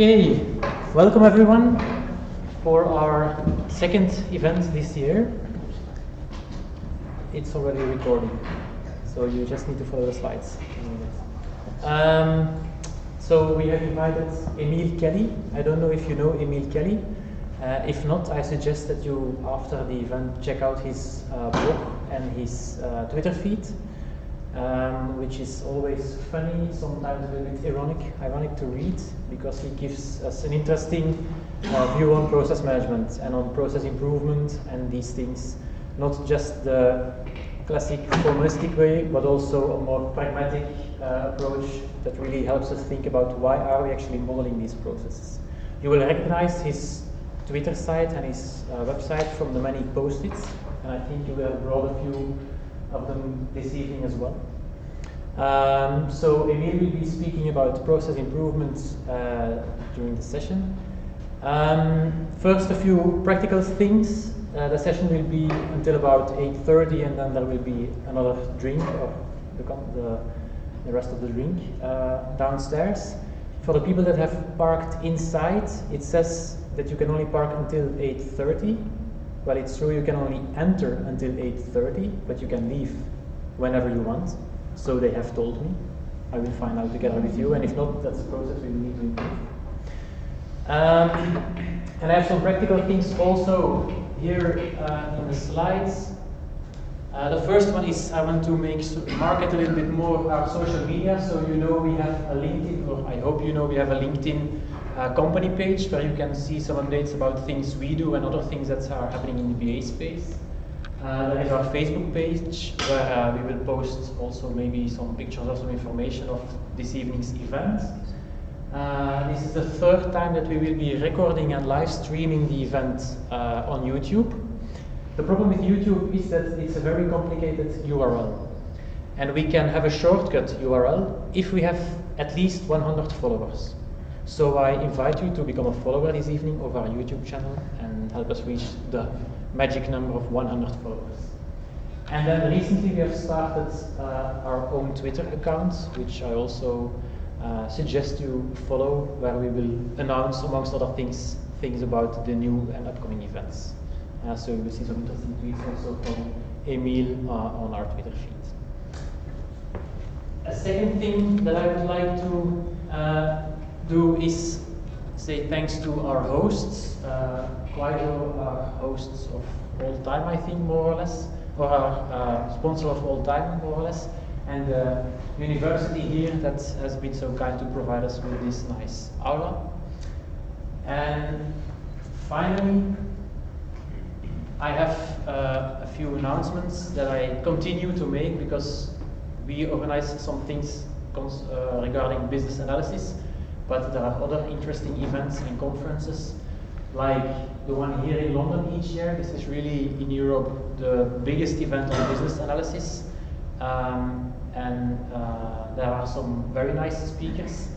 Okay, welcome everyone for our second event this year. It's already recording, so you just need to follow the slides. So we have invited Emile Kelly. I don't know if you know Emile Kelly. If not, I suggest that you, after the event, check out his blog and his Twitter feed. Which is always funny, sometimes a little bit ironic to read, because he gives us an interesting view on process management and on process improvement and these things. Not just the classic formalistic way, but also a more pragmatic approach that really helps us think about why are we actually modeling these processes. You will recognize his Twitter site and his website from the many post-its, and I think you will have brought a few of them this evening as well. So Emile will be speaking about process improvements during the session. First, a few practical things. The session will be until about 8:30, and then there will be another drink, or the rest of the drink downstairs. For the people that have parked inside, it says that you can only park until 8:30. Well, it's true, you can only enter until 8:30, but you can leave whenever you want. So they have told me. I will find out together with you, and if not, that's a process we will need to improve. And I have some practical things also here in the slides. The first one is I want to market a little bit more our social media. So you know we have a LinkedIn, or I hope you know we have a LinkedIn company page where you can see some updates about things we do and other things that are happening in the BA space. There is our Facebook page where we will post also maybe some pictures or some information of this evening's event. This is the third time that we will be recording and live streaming the event on YouTube. The problem with YouTube is that it's a very complicated URL, and we can have a shortcut URL if we have at least 100 followers. So I invite you to become a follower this evening of our YouTube channel and help us reach the magic number of 100 followers. And then recently we have started our own Twitter account, which I also suggest you follow, where we will announce, amongst other things about the new and upcoming events. So you will see some interesting tweets also from Emile on our Twitter feed. A second thing that I would like to do is say thanks to our hosts. Quite our hosts of all time, I think, more or less, or our sponsor of all time, more or less, and the university here that has been so kind to provide us with this nice aula. And finally, I have a few announcements that I continue to make because we organize some things regarding business analysis, but there are other interesting events and conferences, like the one here in London each year. This is really, in Europe, the biggest event on business analysis. There are some very nice speakers,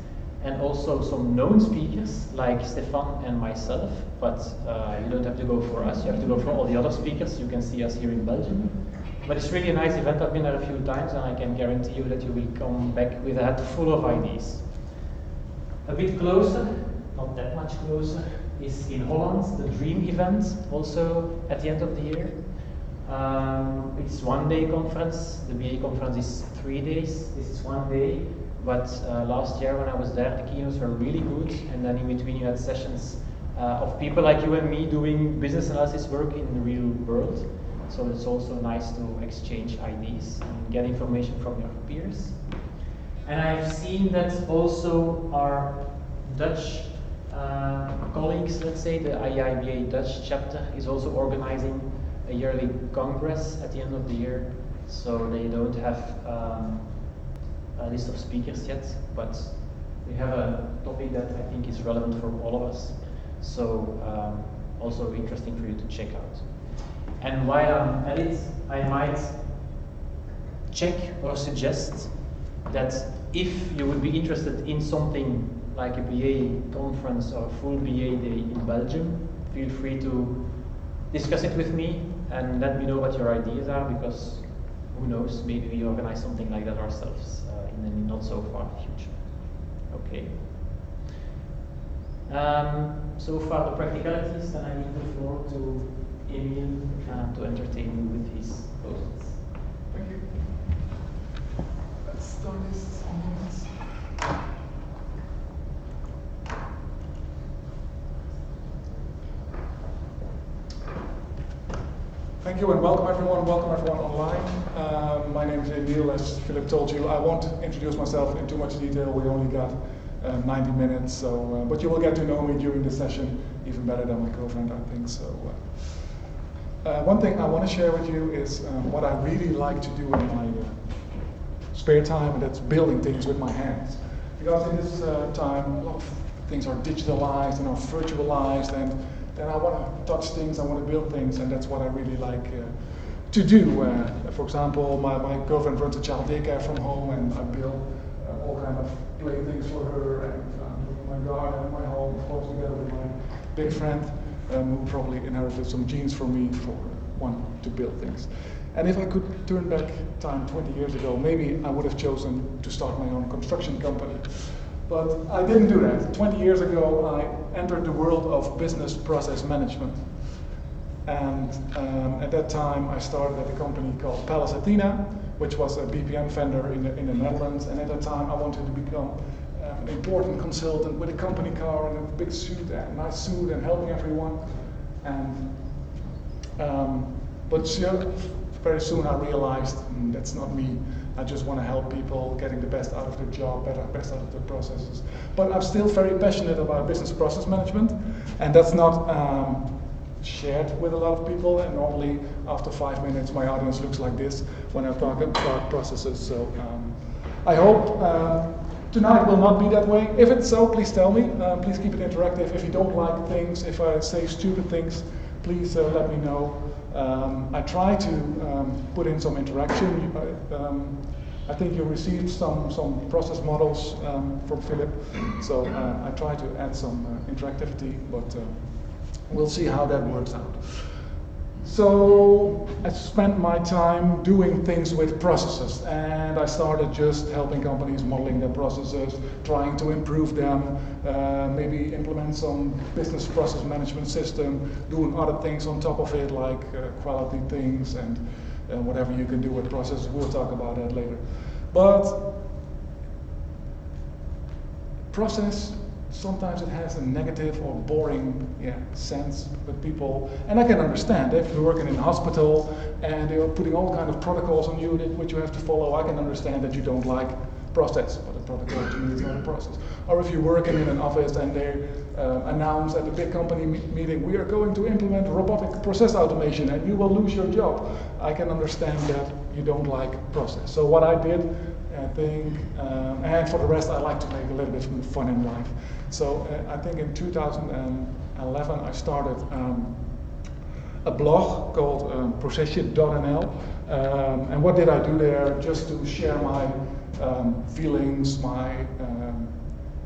and also some known speakers, like Stefan and myself, but you don't have to go for us, you have to go for all the other speakers. You can see us here in Belgium. But it's really a nice event. I've been there a few times, and I can guarantee you that you will come back with a head full of ideas. A bit closer, not that much closer, is in Holland, the Dream event, also at the end of the year. It's one-day conference. The BA conference is 3 days. This is 1 day. But last year when I was there, the keynotes were really good. And then in between you had sessions of people like you and me doing business analysis work in the real world. So it's also nice to exchange ideas and get information from your peers. And I've seen that also our Dutch colleagues, let's say, the IIBA Dutch chapter, is also organizing a yearly congress at the end of the year. So they don't have a list of speakers yet, but they have a topic that I think is relevant for all of us. So also interesting for you to check out. And while I'm at it, I might check or suggest that if you would be interested in something like a BA conference or a full BA day in Belgium, feel free to discuss it with me and let me know what your ideas are, because who knows, maybe we organize something like that ourselves in the not so far future. Okay. So far the practicalities, then I leave the floor to Emil to entertain you with his posts. Thank you. Let's start this on this. Thank you and welcome everyone online. My name is Emil, as Philip told you. I won't introduce myself in too much detail, we only got 90 minutes, so, but you will get to know me during the session even better than my co-friend, I think. So, one thing I want to share with you is what I really like to do in my spare time, and that's building things with my hands. Because in this time, a lot of things are digitalized and are virtualized, and I want to touch things, I want to build things, and that's what I really like to do. For example, my girlfriend runs a child daycare from home, and I build all kind of playthings for her, and my garden and my home, of course, together with my big friend, who probably inherited some genes from me for wanting to build things. And if I could turn back time 20 years ago, maybe I would have chosen to start my own construction company. But I didn't do that. 20 years ago, I entered the world of business process management. And at that time, I started at a company called Palace Athena, which was a BPM vendor in the Netherlands. And at that time, I wanted to become an important consultant with a company car and a big suit, and nice suit, and helping everyone. And but very soon I realized that's not me. I just want to help people getting the best out of their job, best out of their processes. But I'm still very passionate about business process management, and that's not shared with a lot of people. And normally, after 5 minutes, my audience looks like this when I talk about processes. So I hope tonight will not be that way. If it's so, please tell me. Please keep it interactive. If you don't like things, if I say stupid things, please let me know. I try to put in some interaction. I think you received some process models from Philip, so I try to add some interactivity, but we'll see how that works out. So I spent my time doing things with processes, and I started just helping companies modeling their processes, trying to improve them, maybe implement some business process management system, doing other things on top of it, like quality things and whatever you can do with processes. We'll talk about that later. But process, sometimes it has a negative or boring sense with people, and I can understand. If you're working in a hospital and they're putting all kind of protocols on you which you have to follow, I can understand that you don't like process, but a protocol to me is not a process. Or if you're working in an office and they announce at a big company meeting, we are going to implement robotic process automation and you will lose your job, I can understand that you don't like process. So what I did, I think, and for the rest, I like to make a little bit of fun in life. So I think in 2011 I started a blog called procession.nl, and what did I do there? Just to share my feelings, my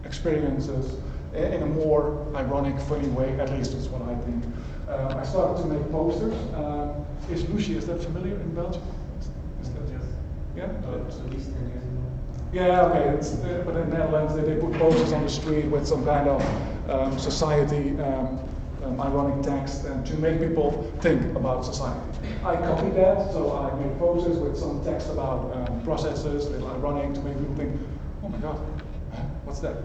experiences in a more ironic, funny way, at least is what I think. I started to make posters. Is Lucy, is that familiar in Belgium? Is that, Yes. Yeah? At least 10 years ago. Yeah, okay, but in the Netherlands they put posters on the street with some kind of society ironic text to make people think about society. I copied that, so I made posters with some text about processes, a little ironic, to make people think, oh my god, what's that?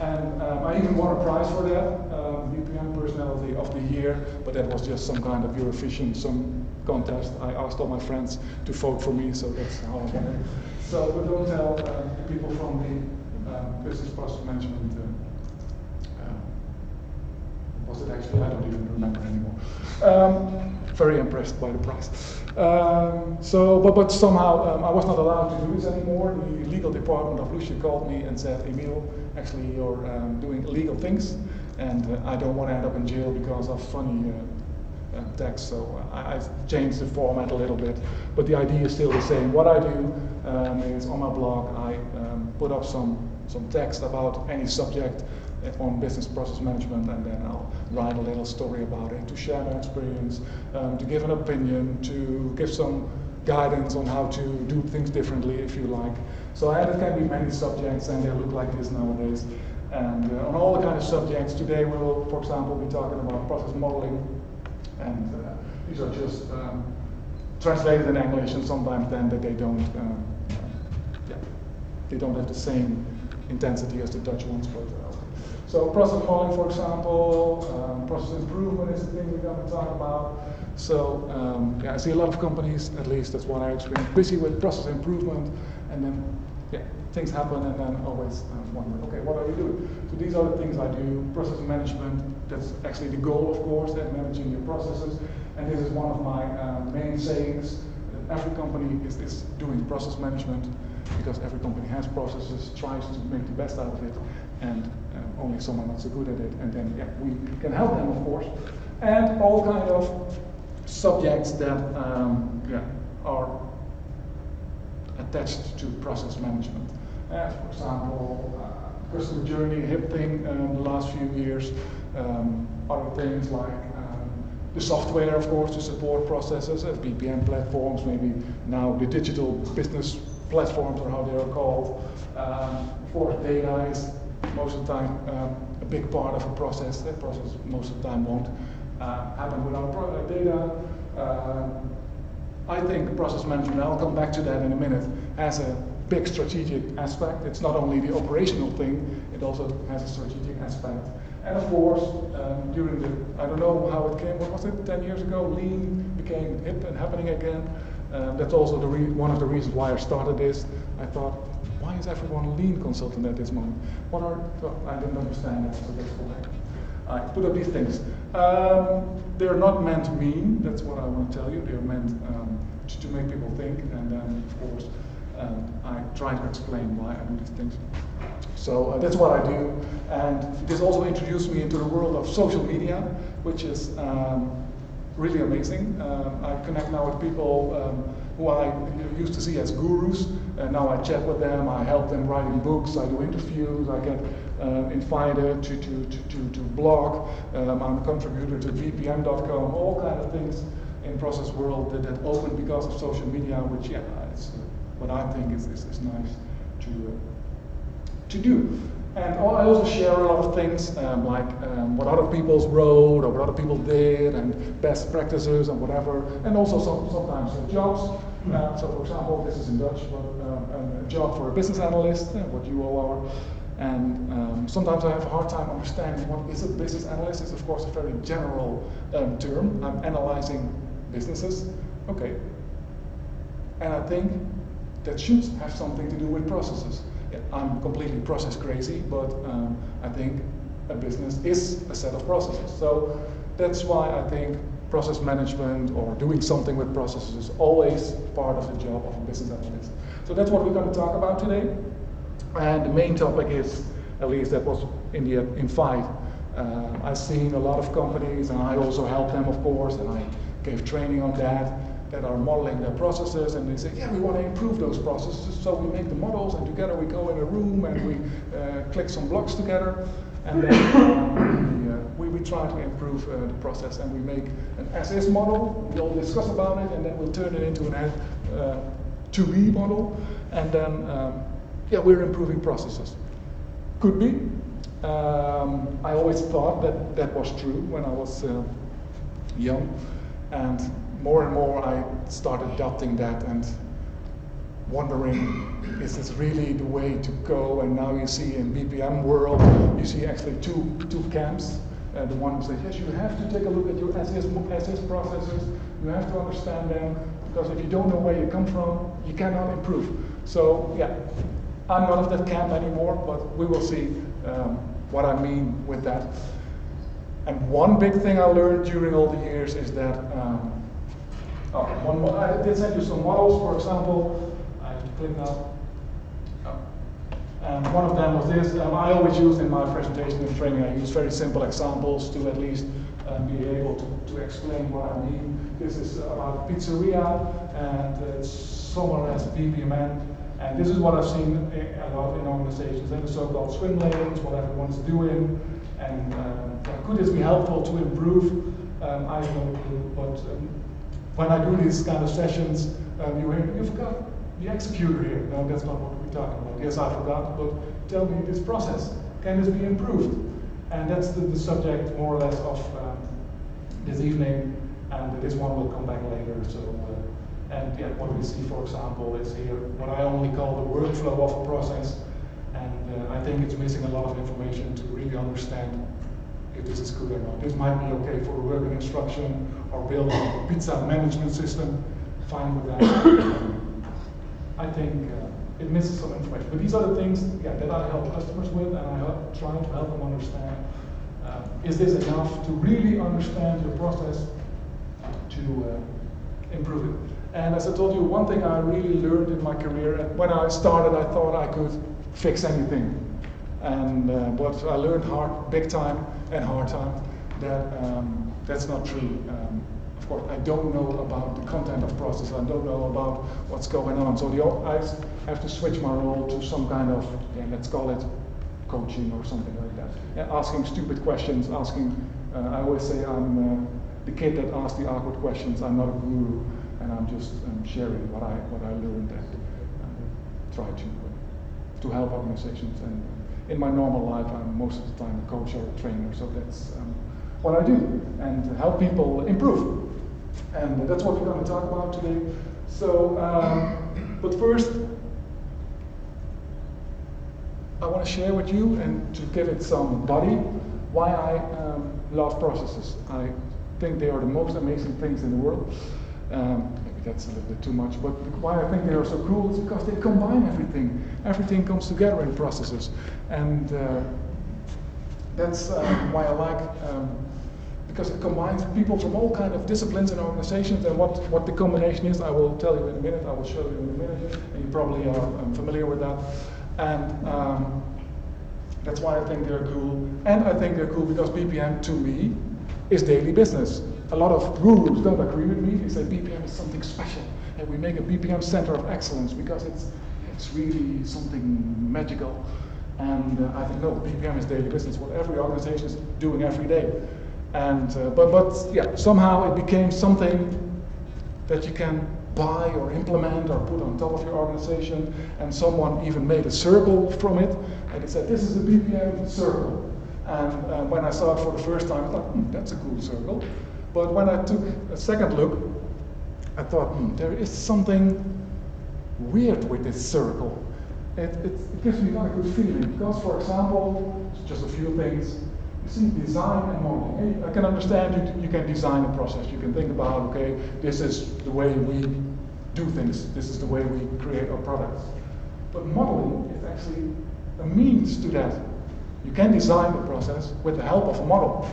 And I even won a prize for that, VPN Personality of the Year, but that was just some kind of Eurovision, some contest. I asked all my friends to vote for me, so that's how I won it. So, but don't tell people from the business process management, was it it actually, I don't even remember anymore. Very impressed by the price. But somehow I was not allowed to do this anymore. The legal department of Lucia called me and said, Emil, actually you're doing illegal things, and I don't want to end up in jail because of funny text, so I've changed the format a little bit, but the idea is still the same. What I do is on my blog I put up some text about any subject on business process management, and then I'll write a little story about it to share my experience, to give an opinion, to give some guidance on how to do things differently if you like. So it can be many subjects, and they look like this nowadays. And on all the kind of subjects, today we will, for example, be talking about process modeling. And these are just translated in English, and sometimes then that they don't have the same intensity as the Dutch ones. But so process modeling, for example, process improvement is the thing we're going to talk about. So I see a lot of companies, at least that's what I experienced, busy with process improvement, and then things happen, and then always wondering, okay, what are you doing? So these are the things I do. Process management, that's actually the goal, of course, managing your processes. And this is one of my main sayings, that every company is doing process management, because every company has processes, tries to make the best out of it, and only some are not so good at it. And then we can help them, of course. And all kind of subjects that are attached to process management. For example, customer journey, hip thing the last few years. Other things like the software, of course, to support processes, BPM platforms, maybe now the digital business platforms, or how they are called. Of course, data is most of the time a big part of a process. That process most of the time won't happen without data. I think process management, I'll come back to that in a minute, has a big strategic aspect. It's not only the operational thing, it also has a strategic aspect. And of course, during the, I don't know how it came, what was it, 10 years ago, Lean became hip and happening again. That's also one of the reasons why I started this. I thought, why is everyone a Lean consultant at this moment? I didn't understand that, so that's why I put up these things. They're not meant mean, that's what I want to tell you. They're meant to make people think, and then, of course, I try to explain why I do these things. So that's what I do, and this also introduced me into the world of social media, which is really amazing. I connect now with people who I used to see as gurus, and now I chat with them, I help them writing books, I do interviews, I get invited to blog, I'm a contributor to VPM.com, all kind of things in process world that opened because of social media, which it's what I think is nice to do. And I also share a lot of things like what other people wrote or what other people did, and best practices and whatever, and also sometimes jobs. So for example, this is in Dutch, but a job for a business analyst, what you all are. And sometimes I have a hard time understanding what is a business analyst. It's of course a very general term. I'm analyzing businesses. Okay. And I think that should have something to do with processes. I'm completely process crazy, but I think a business is a set of processes. So that's why I think process management or doing something with processes is always part of the job of a business analyst. So that's what we're going to talk about today. And the main topic is, at least that was in FIGHT. I've seen a lot of companies, and I also help them, of course, and I gave training on that are modeling their processes, and they say, yeah, we want to improve those processes, so we make the models, and together we go in a room, and we click some blocks together, and then we try to improve the process, and we make an as-is model, we all discuss about it, and then we'll turn it into an to-be model, and then, we're improving processes. Could be. I always thought that was true when I was young, and more I started doubting that and wondering, is this really the way to go? And now you see in BPM world, you see actually two camps. The one who says, yes, you have to take a look at your as-is processes, you have to understand them, because if you don't know where you come from, you cannot improve. So I'm not of that camp anymore, but we will see what I mean with that. And one big thing I learned during all the years is that, I did send you some models, for example. I have to click now. And one of them was this. I always use in my presentation and training, I use very simple examples to at least be able to explain what I mean. This is about a pizzeria, and it's somewhere as BPMN. And this is what I've seen a lot in organizations, the so-called swim lanes, what everyone's doing. And could this be helpful to improve? I don't know, but when I do these kind of sessions, you've got the executor here. No, that's not what we're talking about. Yes, I forgot, but tell me this process. Can this be improved? And that's the subject, more or less, of this evening. And this one will come back later. So, and yeah, what we see, for example, is here what I only call the workflow of a process. And I think it's missing a lot of information to really understand if this is good or not. This might be okay for a working instruction or building a pizza management system. Fine with that. I think it misses some information. But these are the things that I help customers with, and I try to help them understand. Is this enough to really understand your process to improve it? And as I told you, one thing I really learned in my career, and when I started, I thought I could fix anything. And but I learned big time and hard time, that that's not true. Of course, I don't know about the content of process. I don't know about what's going on. So I have to switch my role to some kind of, let's call it coaching or something like that. Asking stupid questions, I always say I'm the kid that asks the awkward questions. I'm not a guru, and I'm just sharing what I learned and try to help organizations. And in my normal life, I'm most of the time a coach or a trainer, so that's what I do, and help people improve. And that's what we're going to talk about today. So, but first, I want to share with you, and to give it some body, why I love processes. I think they are the most amazing things in the world. Maybe that's a little bit too much, but why I think they are so cool is because they combine everything. Everything comes together in processes. And that's why I like, because it combines people from all kinds of disciplines and organizations, and what the combination is, I will tell you in a minute, I will show you in a minute, and you probably are familiar with that. And that's why I think they're cool. And I think they're cool because BPM, to me, is daily business. A lot of gurus don't agree with me. They say BPM is something special, and we make a BPM center of excellence because it's really something magical. And I think, no, BPM is daily business, what every organization is doing every day. And but yeah, somehow it became something that you can buy or implement or put on top of your organization. And someone even made a circle from it, and they said, this is a BPM circle. And when I saw it for the first time, I thought, that's a cool circle. But when I took a second look, I thought, there is something weird with this circle. It gives me not a good feeling, because, for example, just a few things. You see, design and modeling. I can understand you can design a process. You can think about, okay, this is the way we do things. This is the way we create our products. But modeling is actually a means to that. You can design the process with the help of a model.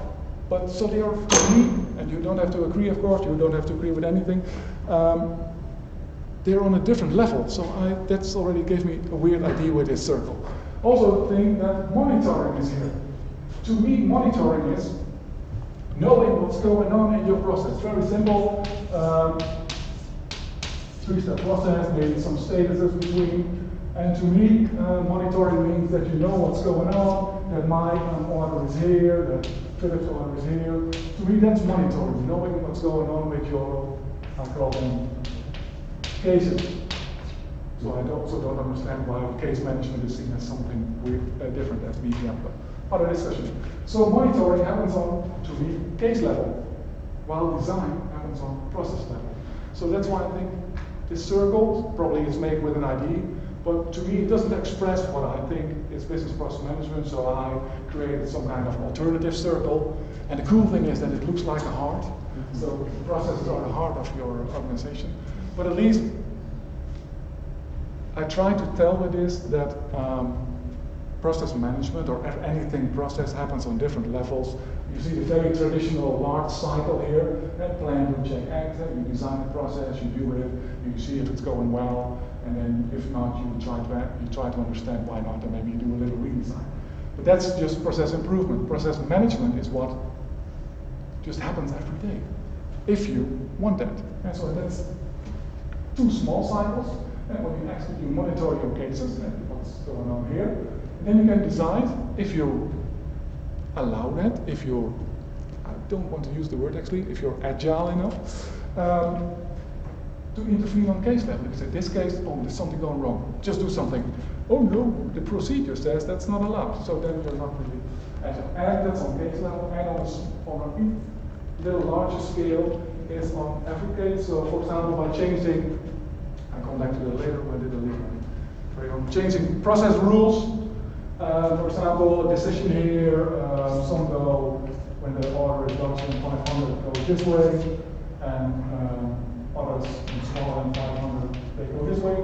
But so they are, for me, and you don't have to agree, of course, you don't have to agree with anything, they're on a different level. So that's already gave me a weird idea with this circle. Also, the thing that monitoring is here. To me, monitoring is knowing what's going on in your process. Very simple. Three-step process, maybe some statuses between. And to me, monitoring means that you know what's going on, that my order is here, that Philip's order is here. To me, that's monitoring, knowing what's going on with your, I call them, cases. So I also don't understand why case management is seen as something weird, different as BPM, but other discussion. So monitoring happens on, to me, case level, while design happens on process level. So that's why I think this circle probably is made with an idea, but to me it doesn't express what I think is business process management, so I created some kind of alternative circle. And the cool thing is that it looks like a heart. So processes are the heart of your organization. But at least I try to tell with this that process management or anything process happens on different levels. You see the very traditional large cycle here, plan, do, check, act. You design the process, you do it, you see if it's going well, and then if not, you try to understand why not, and maybe you do a little redesign. But that's just process improvement. Process management is what just happens every day, if you want that. And so that's 2 small cycles, and when you actually monitor your cases and what's going on here, and then you can decide if you allow that, if you're, I don't want to use the word actually, if you're agile enough, to intervene on case level. You say, this case, oh, there's something going wrong, just do something. Oh no, the procedure says that's not allowed, so then you're not really agile. And that's on case level, and on a little larger scale is on every case. So for example, by changing, I'll come back to that later, when I did the lead, changing process rules. For example, a decision here, some go, when the order is larger than 500, goes this way, and others smaller than 500, they go this way.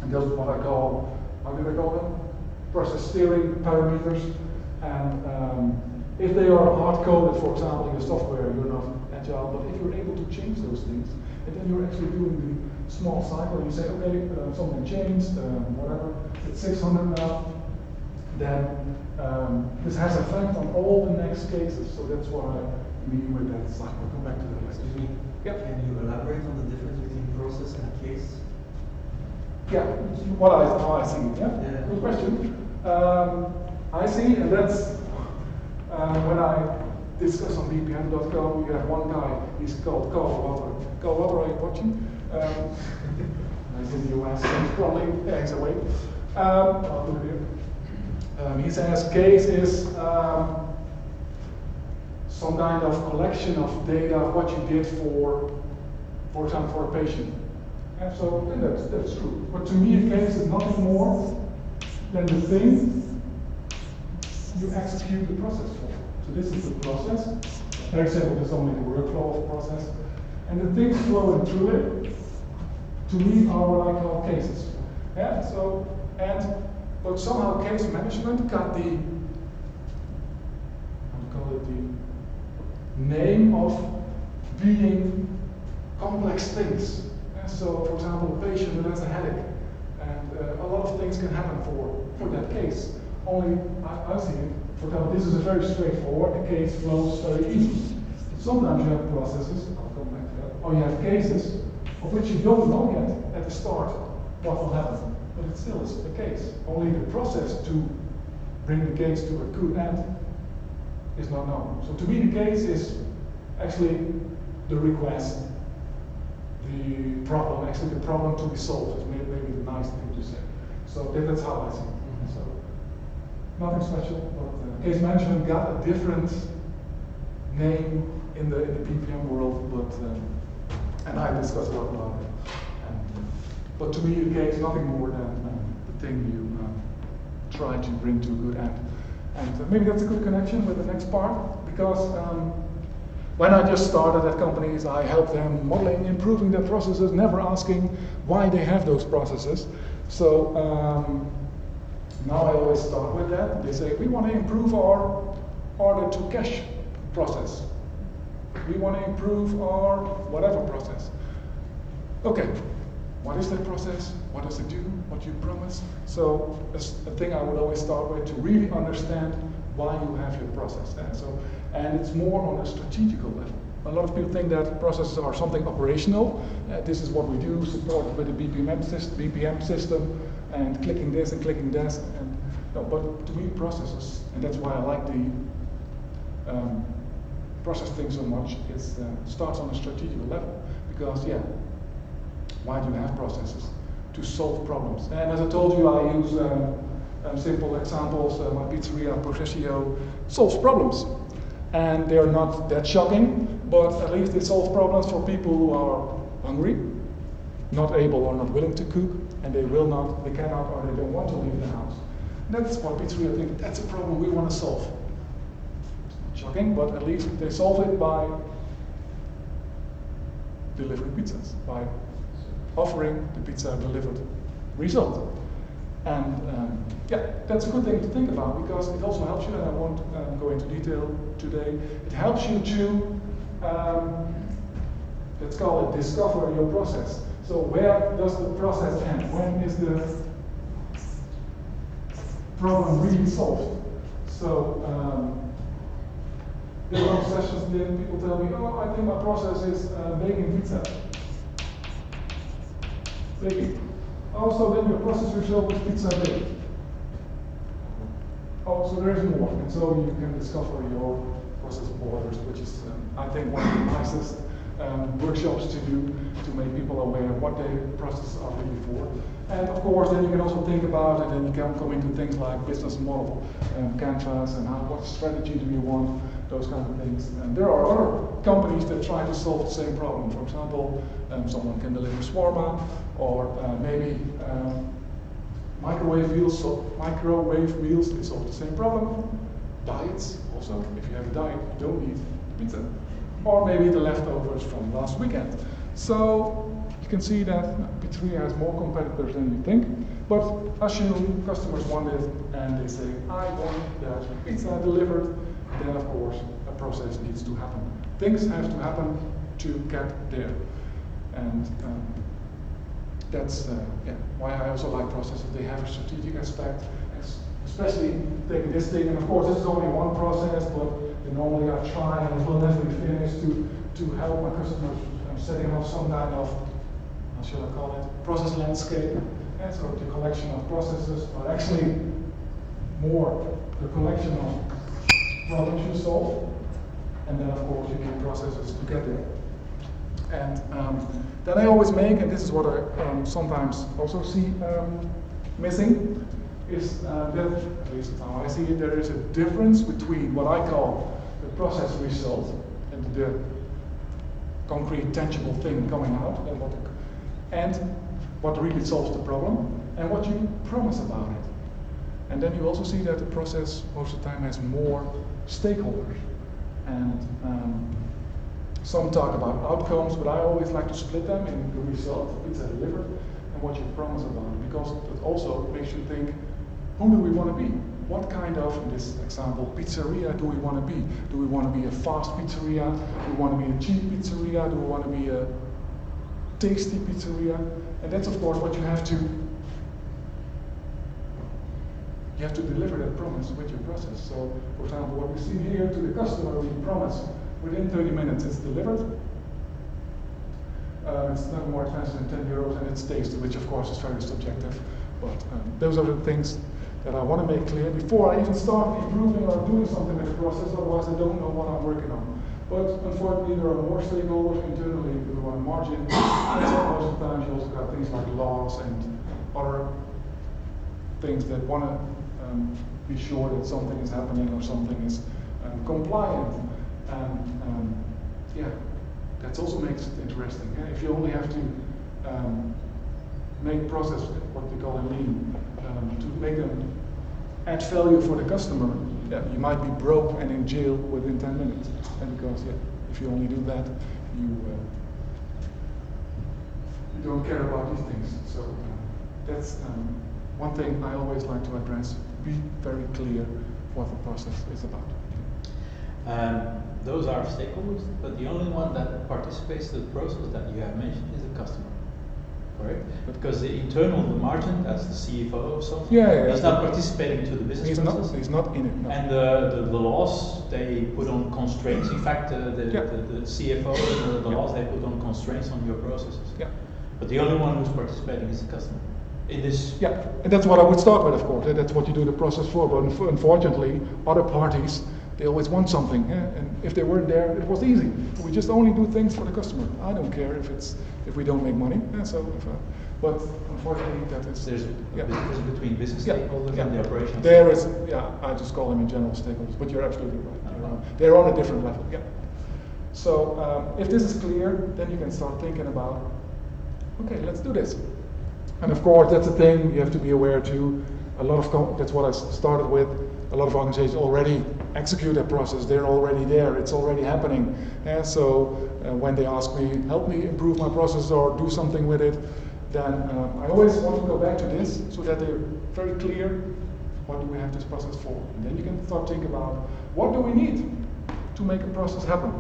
And those are what I call, how do I call them? Process steering parameters. And if they are hard-coded, for example, in your software, you're not agile, but if you're able to change those things, and then you're actually doing the small cycle, you say, okay, something changed, whatever, it's 600 now, then this has effect on all the next cases. So that's what I mean with that cycle. I'll come back to that later. Excuse me. Yeah. Can you elaborate on the difference between process and case? Yeah, how I see it. Yeah. Good question. I see, and that's when I discuss on bpm.com. You have one guy. He's called Carl Water. Carl Water, are you watching? He's in the US. He's probably he's away. I'll put it here. He says case is some kind of collection of data of what you did for example, for a patient. And so that's true. But to me, a case is nothing more than the thing you execute the process for. So this is the process. Very simple, there's only the workflow of process. And the things flowing through it, to me, are what I call cases. Yeah, so, but somehow case management got the, how to call it, the name of being complex things. And so, for example, a patient who has a headache, and a lot of things can happen for that case. Only, I see it, for example, this is a very straightforward, the case flows very easily. Sometimes you have processes, I'll come back to that, or you have cases of which you don't know yet at the start what will happen. But it still is the case. Only the process to bring the case to a good end is not known. So to me, the case is actually the request, the problem, actually the problem to be solved is maybe the nice thing to say. So that's how I see it. So nothing special, but case management got a different name in the BPM world, but and I discussed a lot about it. But to me, the case is nothing more than the thing you try to bring to a good end. And maybe that's a good connection with the next part, because when I just started at companies, I helped them modeling, improving their processes, never asking why they have those processes. So now I always start with that. They say, we want to improve our order to cash process. We want to improve our whatever process. Okay. What is that process? What does it do? What you promise? So that's a thing I would always start with, to really understand why you have your process. And it's more on a strategical level. A lot of people think that processes are something operational. This is what we do, supported with the BPM system, and clicking this and clicking that. And no, but to me, processes, and that's why I like the process thing so much. It starts on a strategical level, because why do you have processes? To solve problems. And as I told you, I use simple examples. My pizzeria, Processio, solves problems. And they are not that shocking, but at least they solve problems for people who are hungry, not able or not willing to cook, and they cannot, or they don't want to leave the house. And that's what pizzeria think, that's a problem we want to solve. Shocking, but at least they solve it by delivering pizzas, by offering the pizza delivered result. And yeah, that's a good thing to think about because it also helps you, and I won't go into detail today, it helps you to, let's call it discover your process. So where does the process end? When is the problem really solved? So there are sessions that people tell me, oh, I think my process is baking pizza. Baking. Oh, so then your process result is pizza baked. Oh, so there is more. And so you can discover your process borders, which is, I think, one of the nicest workshops to do to make people aware of what their processes are really for. And of course, then you can also think about it, and you can come into things like business model, canvas, and what strategy do you want, those kind of things. And there are other companies that try to solve the same problem. For example, someone can deliver shawarma, or maybe microwave meals to solve the same problem. Diets, also, if you have a diet, you don't need pizza. Or maybe the leftovers from last weekend. So you can see that pizzeria has more competitors than you think. But assume customers want it and they say, I want that pizza delivered. Then of course a process needs to happen. Things have to happen to get there. And that's why I also like processes. They have a strategic aspect, especially taking this thing. And of course, this is only one process, but normally I try and it will never be finished to help my customers setting up some kind of, how shall I call it, process landscape. And so the collection of processes, but actually more the collection of problems you solve. And then of course you need processes to get there. And then I always make, and this is what I sometimes also see missing, is that, at least how I see it, there is a difference between what I call the process result and the concrete, tangible thing coming out, and what really solves the problem, and what you promise about it. And then you also see that the process most of the time has more stakeholders. And some talk about outcomes, but I always like to split them in the result, pizza delivered, and what you promise about it, because it also makes you think, who do we want to be? What kind of, in this example, pizzeria do we want to be? Do we want to be a fast pizzeria? Do we want to be a cheap pizzeria? Do we want to be a tasty pizzeria? And that's of course what you have to deliver that promise with your process. So, for example, what we see here to the customer, we promise within 30 minutes it's delivered. It's never more expensive than 10 euros and it's tasty, which of course is very subjective. But those are the things that I want to make clear before I even start improving or doing something with the process, otherwise I don't know what I'm working on. But unfortunately there are more stakeholders internally because we want to margin. And so most of the times you also got things like laws and other things that want to be sure that something is happening or something is compliant. And yeah, that also makes it interesting. If you only have to make process, what we call in lean, to make them add value for the customer, yeah, you might be broke and in jail within 10 minutes. And because if you only do that, you don't care about these things. So that's one thing I always like to address. Be very clear what the process is about. Those are stakeholders, but the only one that participates in the process that you have mentioned is the customer. Correct? Because the internal, the margin, that's the CFO or something. Yeah. He's not participating to the business process. He's not in it. No. And the laws, they put on constraints. In fact, the CFO and the laws, they put on constraints on your processes. Yeah. But the only one who's participating is the customer. In this. Yeah, and that's what I would start with, of course. That's what you do the process for. But unfortunately, other parties, they always want something. And if they weren't there, it was easy. We just only do things for the customer. I don't care if we don't make money. But unfortunately, that is. There's a difference between business stakeholders and the operations. There is. Yeah, I just call them in general stakeholders. But you're absolutely right. They're on a different level. Yeah. So if this is clear, then you can start thinking about, okay, let's do this. And of course, that's the thing you have to be aware too. A lot of that's what I started with. A lot of organizations already execute that process. They're already there. It's already happening. And so when they ask me, help me improve my process or do something with it, then I always want to go back to this so that they're very clear. What do we have this process for? And then you can start thinking about what do we need to make a process happen.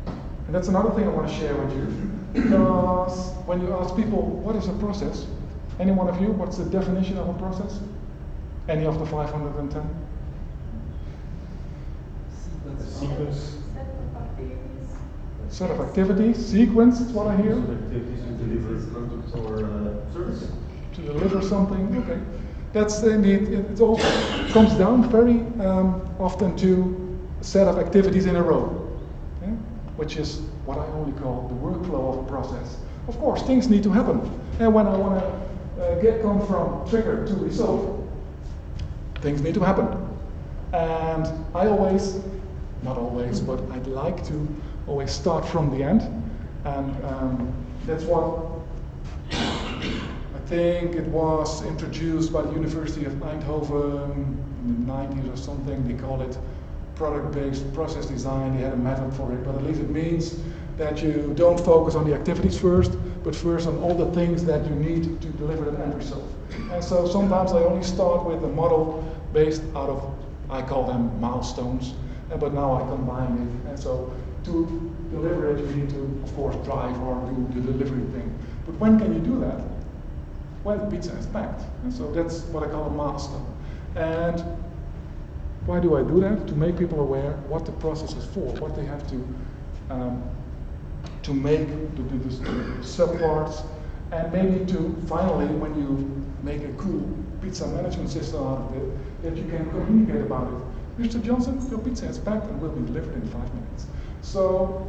And that's another thing I want to share with you. Because when you ask people, what is a process? Any one of you, what's the definition of a process? Any of the 510? Sequence. Set of activities, sequence is what I hear. Activities to deliver a product or service. To deliver something, okay. That's indeed, it also comes down very often to a set of activities in a row, okay? Which is what I only call the workflow of a process. Of course, things need to happen. And when I want to come from trigger to result, things need to happen. And I always, not always, but I'd like to always start from the end. And that's what I think it was introduced by the University of Eindhoven in the 90s or something. They call it product-based process design. They had a method for it, but at least it means that you don't focus on the activities first, but first on all the things that you need to deliver that end result. And so sometimes I only start with a model based out of, I call them milestones, but now I combine it. And so to deliver it, you need to, of course, drive or do the delivery thing. But when can you do that? When the pizza is packed. And so that's what I call a milestone. And why do I do that? To make people aware what the process is for, what they have to make the subparts, and maybe to finally, when you make a cool pizza management system out of it, that you can communicate about it. Mr. Johnson, your pizza is packed and will be delivered in 5 minutes. So,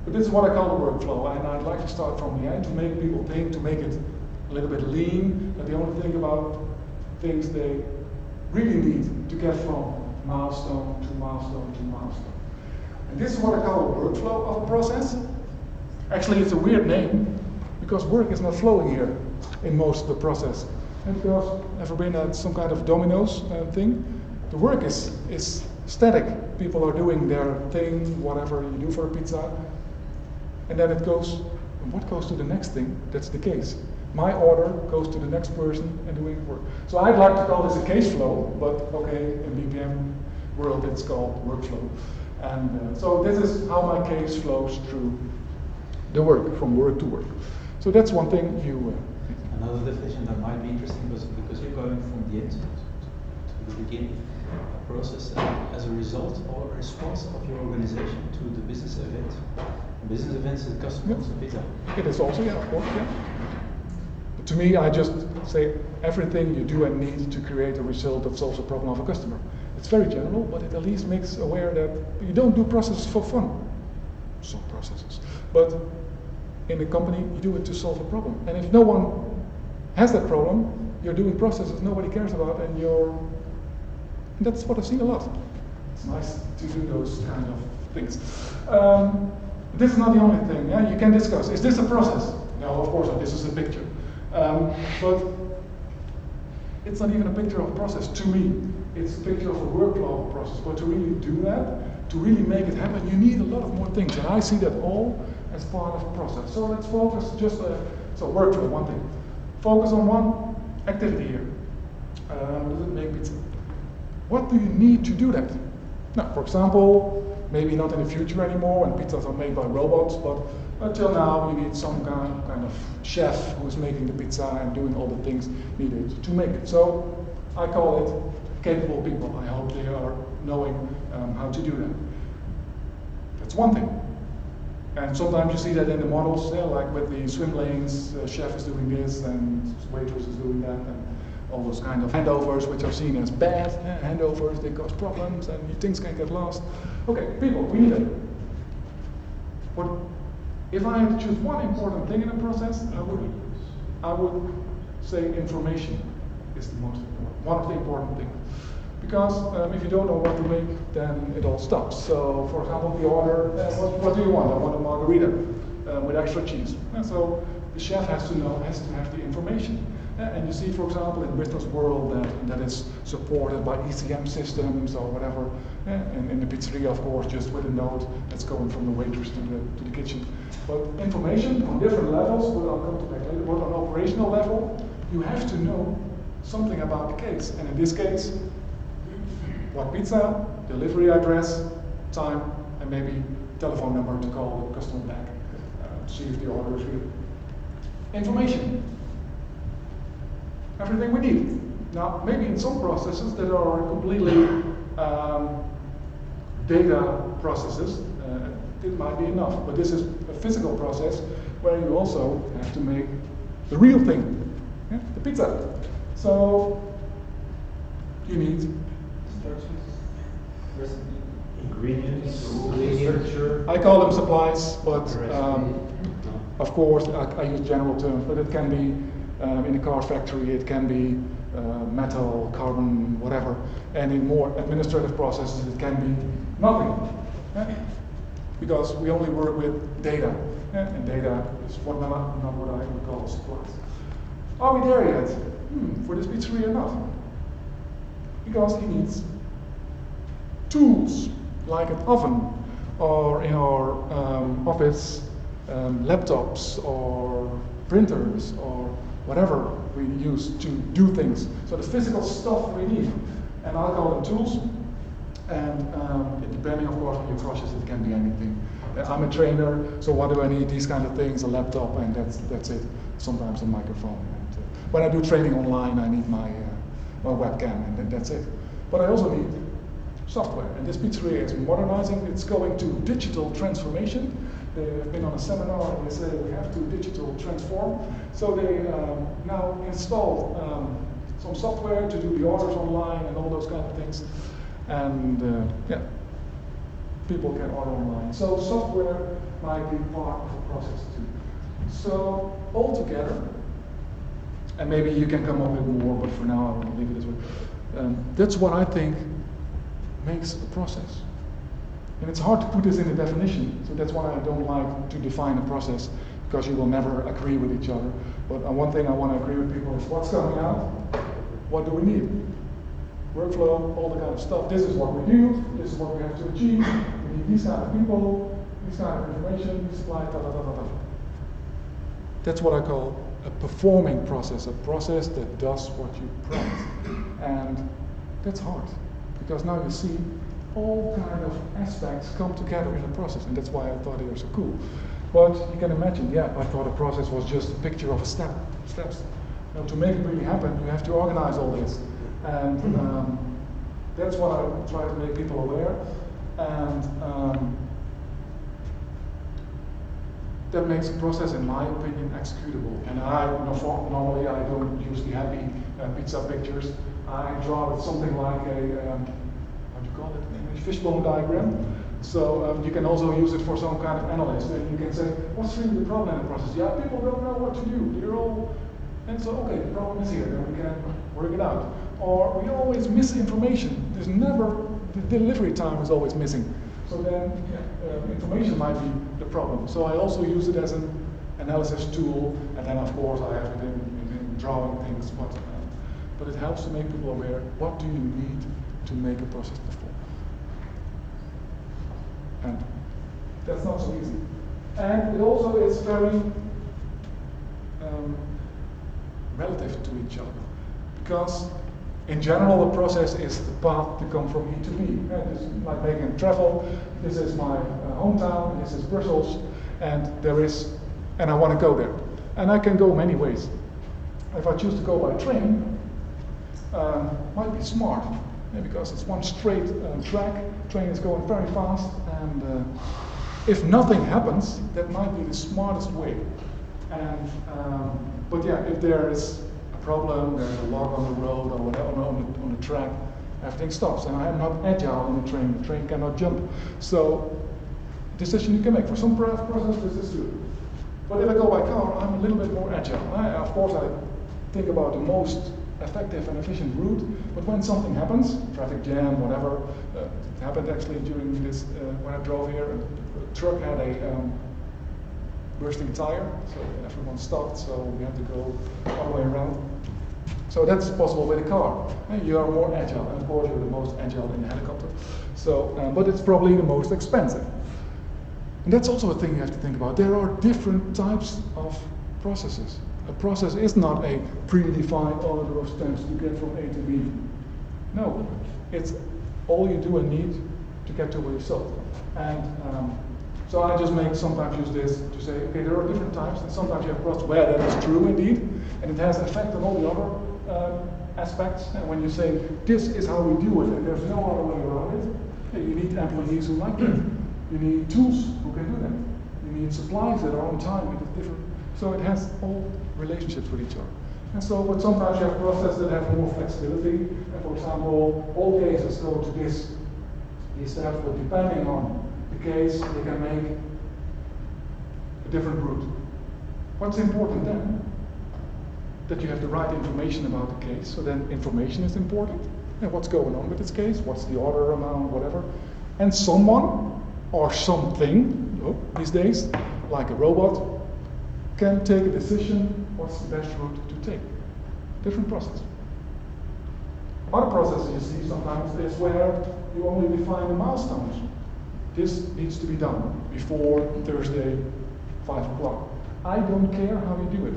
but this is what I call the workflow, and I'd like to start from the end to make people think, to make it a little bit lean, that they only think about things they really need to get from milestone to milestone to milestone. And this is what I call a workflow of a process. Actually, it's a weird name, because work is not flowing here in most of the process. And because, ever been at some kind of dominoes thing? The work is static. People are doing their thing, whatever you do for a pizza, and then it goes, and what goes to the next thing? That's the case. My order goes to the next person and doing work. So I'd like to call this a case flow, but okay, in BPM world it's called workflow. And so this is how my case flows through the work, from work to work. So that's one thing you... Another definition that might be interesting was because you're going from the end to the beginning. A process as a result or a response of your organization to the business event. Business events is the customer wants a pizza. It is also, yeah, of course, yeah. But to me, I just say everything you do and need to create a result that solves a problem of a customer. It's very general, but it at least makes aware that you don't do processes for fun. Some processes. But in a company, you do it to solve a problem. And if no one has that problem, you're doing processes nobody cares about, and that's what I've seen a lot. It's nice to do those kind of things. This is not the only thing. Yeah? You can discuss, is this a process? No, of course not, this is a picture. But it's not even a picture of a process to me. It's a picture of a workflow of a process. But to really do that, to really make it happen, you need a lot of more things. And I see that all as part of a process. So let's focus just, so workflow, one thing. Focus on one activity here. Does it make pizza? What do you need to do that? Now, for example, maybe not in the future anymore when pizzas are made by robots, but until now you need some kind of chef who is making the pizza and doing all the things needed to make it. So I call it capable people. I hope they are knowing how to do that. That's one thing. And sometimes you see that in the models, like with the swim lanes, chef is doing this and waitress is doing that, and all those kind of handovers which are seen as bad. Handovers, they cause problems and things can get lost. Okay, people, we need it. But if I had to choose one important thing in a process, I would say information is the most important, one of the important things. Because if you don't know what to make, then it all stops. So, for example, the order, what do you want? I want a margarita with extra cheese. And so the chef has to have the information. And you see, for example, in business world that is supported by ECM systems or whatever. And in the pizzeria, of course, just with a note that's going from the waitress to the kitchen. But information on different levels, but I'll come to that later. But on an operational level, you have to know something about the case. And in this case, what pizza, delivery address, time, and maybe telephone number to call the customer back to see if the order is real. Information. Everything we need. Now, maybe in some processes that are completely data processes, it might be enough. But this is a physical process where you also have to make the real thing, the pizza. So you need Instructions, recipe, Ingredients, Ingredients. structure. I call them supplies, but of course I use general terms, but it can be in a car factory, it can be metal, carbon, whatever, and in more administrative processes it can be nothing. Because we only work with data, and data is not what I would call supplies. Are we there yet? For this pizzeria, not. Because he needs tools, like an oven, or in our office, laptops, or printers, or whatever we use to do things. So the physical stuff we need, and I call them tools. And depending, of course, on your process, it can be anything. I'm a trainer, so what do I need? These kind of things, a laptop, and that's it. Sometimes a microphone. And, when I do training online, I need my webcam, and that's it. But I also need software, and this pizzeria is modernizing. It's going to digital transformation. They've been on a seminar and they say we have to digital transform. So they now installed some software to do the orders online and all those kind of things. And yeah, people can order online. So software might be part of the process too. So altogether, and maybe you can come up with more, but for now I want to leave it this way. That's what I think makes a process. And it's hard to put this in a definition, so that's why I don't like to define a process, because you will never agree with each other. But one thing I want to agree with people is what's coming out, what do we need? Workflow, all the kind of stuff. This is what we do, this is what we have to achieve. We need these kind of people, this kind of information, supply, That's what I call a performing process, a process that does what you promise. And that's hard, because now you see all kind of aspects come together in a process, and that's why I thought they were so cool. But you can imagine, yeah, I thought a process was just a picture of steps. You know, to make it really happen, you have to organize all this. And that's what I try to make people aware. And that makes a process, in my opinion, executable. And normally I don't use the happy pizza pictures. I draw it something like a, how do you call it, a fishbone diagram. So you can also use it for some kind of analyst. And you can say, what's really the problem in the process? Yeah, people don't know what to do. They're all, and so, okay, the problem is here, then we can work it out. Or we always miss information. There's never, the delivery time is always missing. So then information might be the problem. So I also use it as an analysis tool, and then of course I have it in drawing things, but it helps to make people aware, what do you need to make a process perform? And that's not so easy. And it also is very relative to each other, because in general, a process is the path to come from E to B. It's like making a travel. This is my hometown, this is Brussels, and I want to go there. And I can go many ways. If I choose to go by train, might be smart, because it's one straight track. Train is going very fast, and if nothing happens, that might be the smartest way. And but yeah, if there is problem, there's a log on the road or whatever on the track, everything stops, and I am not agile in the train cannot jump. So, decision you can make. For some process, this is good. But if I go by car, I'm a little bit more agile. Of course, I think about the most effective and efficient route, but when something happens, traffic jam, whatever, it happened actually during this, when I drove here, a truck had a bursting tire, so everyone stopped, so we had to go all the way around. So that's possible with a car. You are more agile, and of course you're the most agile in a helicopter. So, but it's probably the most expensive. And that's also a thing you have to think about. There are different types of processes. A process is not a predefined order of steps to get from A to B. No, it's all you do and need to get to a result. And so I just sometimes use this to say, okay, there are different types, and sometimes you have process where that is true indeed, and it has effect on all the other aspects. And when you say, this is how we do it, and there's no other way around it, you need employees who like that. You need tools who can do that. You need supplies that are on time. It is different. So it has all relationships with each other. And so, but sometimes you have processes that have more flexibility. And for example, all cases go to these steps, but depending on the case, you can make a different route. What's important then? That you have the right information about the case. So then information is important. And what's going on with this case? What's the order amount, whatever. And someone or something, these days, like a robot, can take a decision what's the best route to take. Different process. Other processes you see sometimes is where you only define the milestones. This needs to be done before Thursday, 5 o'clock. I don't care how you do it.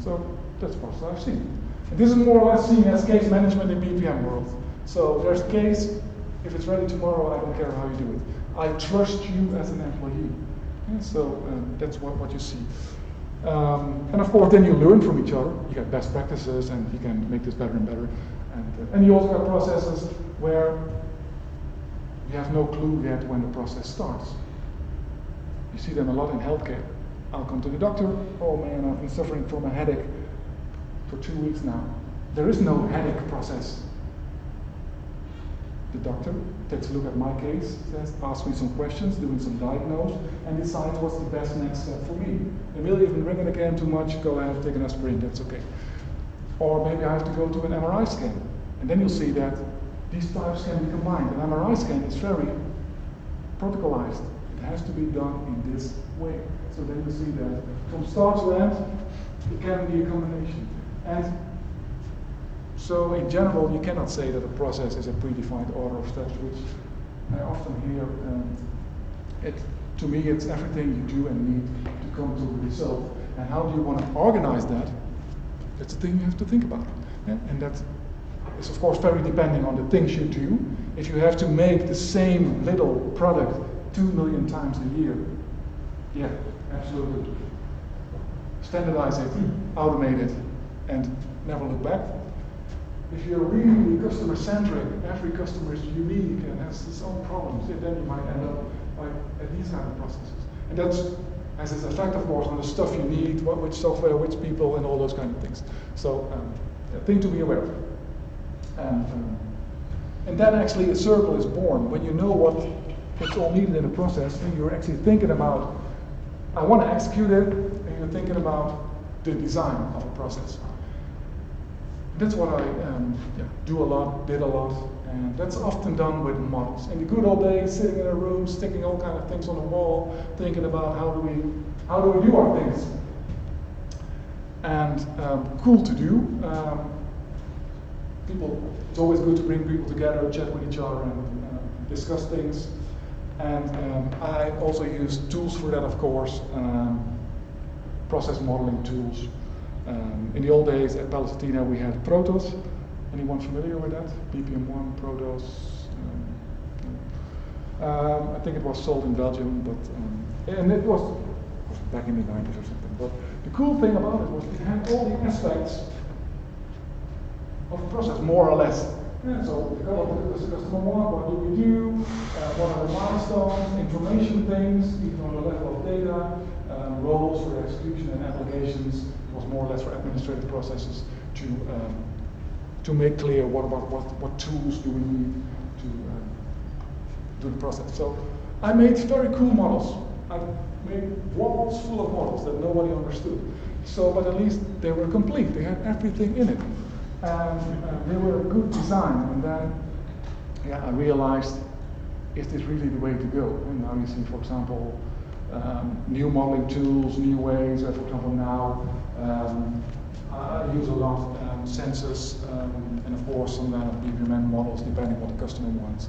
So that's a process I've seen. And this is more or less seen as case management in BPM world. So there's a case, if it's ready tomorrow, I don't care how you do it. I trust you as an employee. And so that's what you see. And of course, then you learn from each other. You get best practices, and you can make this better and better. And you also have processes where you have no clue yet when the process starts. You see them a lot in healthcare. I'll come to the doctor. Oh man, I've been suffering from a headache for 2 weeks now. There is no headache process. The doctor takes a look at my case, asks me some questions, doing some diagnose, and decides what's the best next step for me. And will even ring it again too much, go ahead, take an aspirin, that's okay. Or maybe I have to go to an MRI scan. And then you'll see that these types can be combined. An MRI scan is very protocolized. It has to be done in this way. So then you see that from start to end, it can be a combination. And so in general, you cannot say that a process is a predefined order of steps, which I often hear. To me, it's everything you do and need to come to a result. And how do you want to organize that? That's the thing you have to think about. And that is, of course, very depending on the things you do. If you have to make the same little product 2 million times a year, yeah, absolutely. Standardize it, automate it, and never look back. If you're really customer-centric, every customer is unique and has its own problems, then you might end up at these kind of processes. And that's has its effect, of course, on the stuff you need, which software, which people, and all those kind of things. So, a thing to be aware of. And then actually a circle is born. When you know what's all needed in a process, and you're actually thinking about, I want to execute it, and you're thinking about the design of a process. That's what I do a lot, did a lot, and that's often done with models. In the good old days, sitting in a room, sticking all kind of things on the wall, thinking about how do we do our things. And cool to do. It's always good to bring people together, chat with each other, and discuss things. And I also use tools for that, of course, process modeling tools. In the old days at Palestina we had Protos. Anyone familiar with that? BPM1, Protos. I think it was sold in Belgium, but and it was back in the 90s or something. But the cool thing about it was it had all the aspects of the process, more or less. Yeah, so what does the customer want? What do we do? What are the milestones? Information things, even on the level of data. Roles for execution and applications. It was more or less for administrative processes to make clear what tools do we need to do the process. So I made very cool models. I made walls full of models that nobody understood. So, but at least they were complete. They had everything in it. And they were a good design. And then, I realized, is this really the way to go? And now you see, for example, new modeling tools, new ways. For example, now I use a lot census, and of course some kind of BPMN models depending what the customer wants.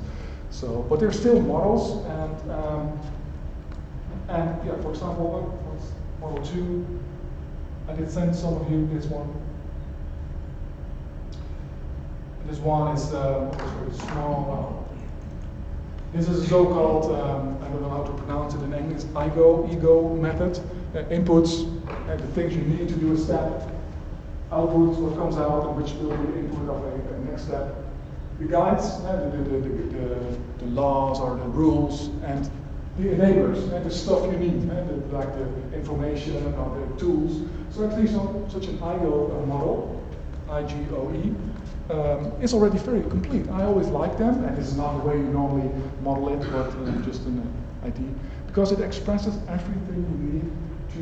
So, but they're still models, and yeah, for example, what's model 2? I did send some of you this one. This one is very small. This is a so-called, I don't know how to pronounce it in English, IIBA method. Inputs, and the things you need to do a step. Outputs, what comes out, and which will be the input of a next step. The guides, the laws or the rules, and the enablers, and the stuff you need, like the information or the tools. So actually such an IGO model, IGOE, is already very complete. I always like them, and this is not the way you normally model it, but just an idea, because it expresses everything you need to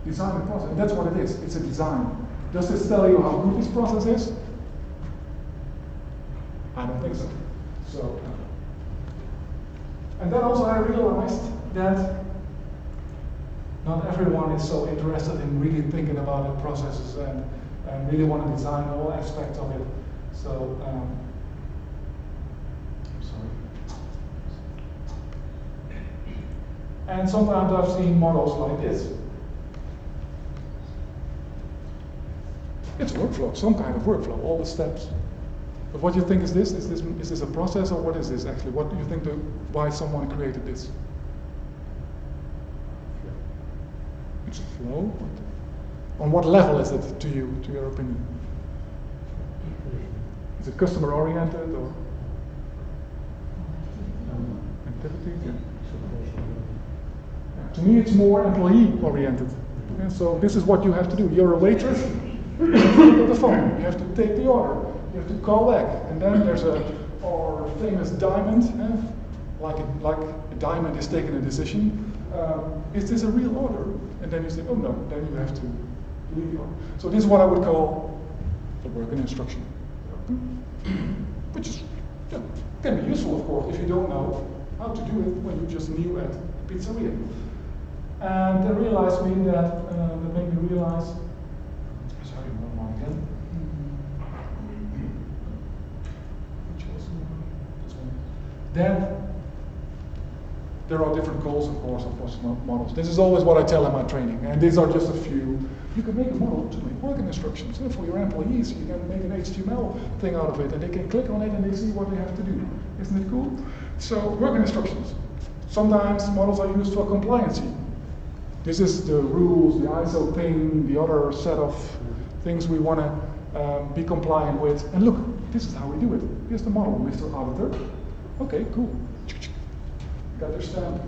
design the process. And that's what it is. It's a design. Does this tell you how good this process is? I don't think so. So, and then also I realized that not everyone is so interested in really thinking about the processes and really want to design all aspects of it. So, I'm sorry. And sometimes I've seen models like this. It's a workflow, some kind of workflow, all the steps. But what do you think is this? Is this a process, or what is this actually? What do you think why someone created this? It's a flow. On what level is it to you, to your opinion? Is it customer oriented or activity? Yeah. To me, it's more employee oriented. And so this is what you have to do. You're a waitress. You have to pick up the phone. You have to take the order. You have to call back. And then there's our famous diamond. Like a diamond is taking a decision. Is this a real order? And then you say, oh no. Then you have to delete the order. So this is what I would call the working instruction, which is can be useful, of course, if you don't know how to do it when you just new at a pizzeria. And that made me realize. Sorry, one again. Which was this one. Then there are different goals, of course, models. This is always what I tell in my training, and these are just a few. You can make a model to make working instructions. And for your employees, you can make an HTML thing out of it, and they can click on it and they see what they have to do. Isn't it cool? So, working instructions. Sometimes models are used for compliancy. This is the rules, the ISO thing, the other set of things we want to be compliant with. And look, this is how we do it. Here's the model, Mr. Auditor. Okay, cool. Got their stamp.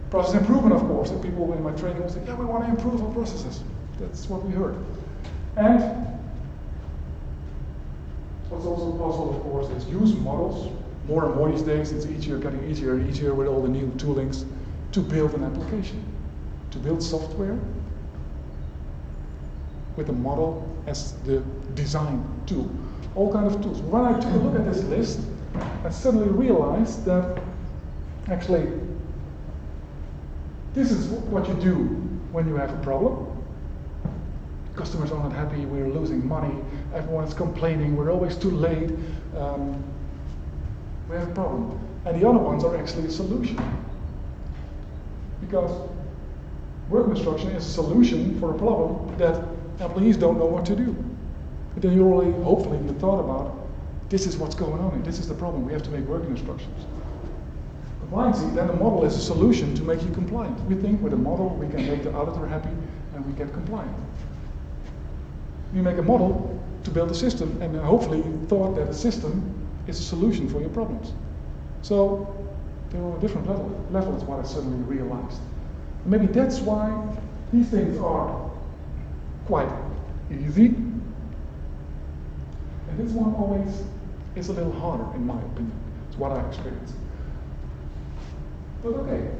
Process improvement, of course. And people in my training will say, yeah, we want to improve our processes. That's what we heard. And what's also possible, of course, is use models. More and more these days, it's getting easier and easier with all the new toolings to build an application, to build software with a model as the design tool. All kinds of tools. When I took a look at this list, I suddenly realized that actually this is what you do when you have a problem. Customers are not happy, we're losing money, everyone is complaining, we're always too late. We have a problem. And the other ones are actually a solution. Because work instruction is a solution for a problem that employees don't know what to do. But then hopefully you thought about, this is what's going on, and this is the problem, we have to make working instructions. Compliancy, then the model is a solution to make you compliant. We think with a model we can make the auditor happy and we get compliant. You make a model to build a system, and hopefully you thought that a system is a solution for your problems. So they're on a different level is what I suddenly realized. And maybe that's why these things are quite easy. And this one always is a little harder, in my opinion. It's what I experienced. But okay,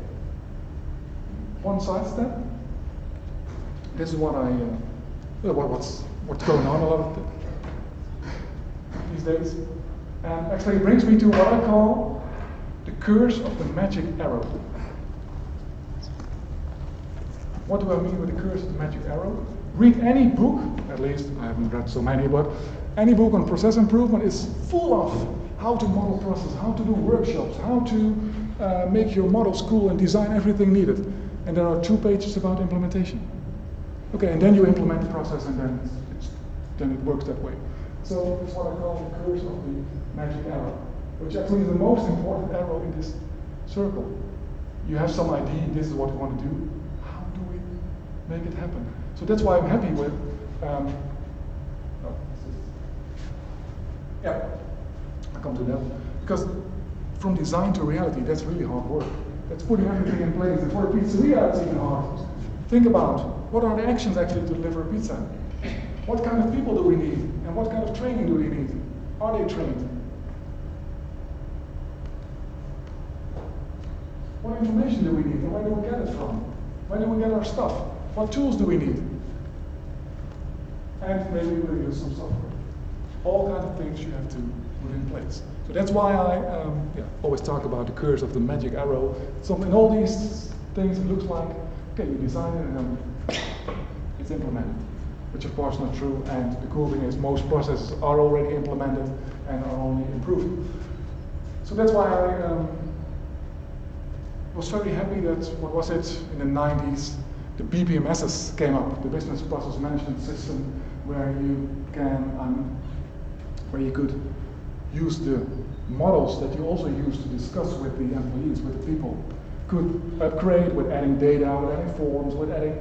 one side step. This is what what's going on a lot of these days. And actually it brings me to what I call the curse of the magic arrow. What do I mean with the curse of the magic arrow? read any book, at least I haven't read so many, but any book on process improvement is full of how to model process, how to do workshops, how to make your models cool and design everything needed. And there are 2 pages about implementation. Okay, and then you implement the process and then it works that way. So it's what I call the curse of the magic arrow, which actually is the most important arrow in this circle. You have some idea, this is what you want to do. How do we make it happen? So that's why I'm happy with, yeah, I'll come to that. Because from design to reality, that's really hard work. That's putting everything in place. And for a pizzeria, it's even hard. Think about, what are the actions actually to deliver a pizza? What kind of people do we need? And what kind of training do we need? Are they trained? What information do we need? And where do we get it from? Where do we get our stuff? What tools do we need? And maybe we'll use some software. All kinds of things you have to put in place. So that's why I always talk about the curse of the magic arrow. So in all these things, it looks like, okay, you design it and then it's implemented. Which of course is not true, and the cool thing is most processes are already implemented and are only improved. So that's why I was very happy that, what was it, in the 90s, the BPMSs came up, the Business Process Management System, where you could use the models that you also use to discuss with the employees, with the people. Could upgrade with adding data, with adding forms, with adding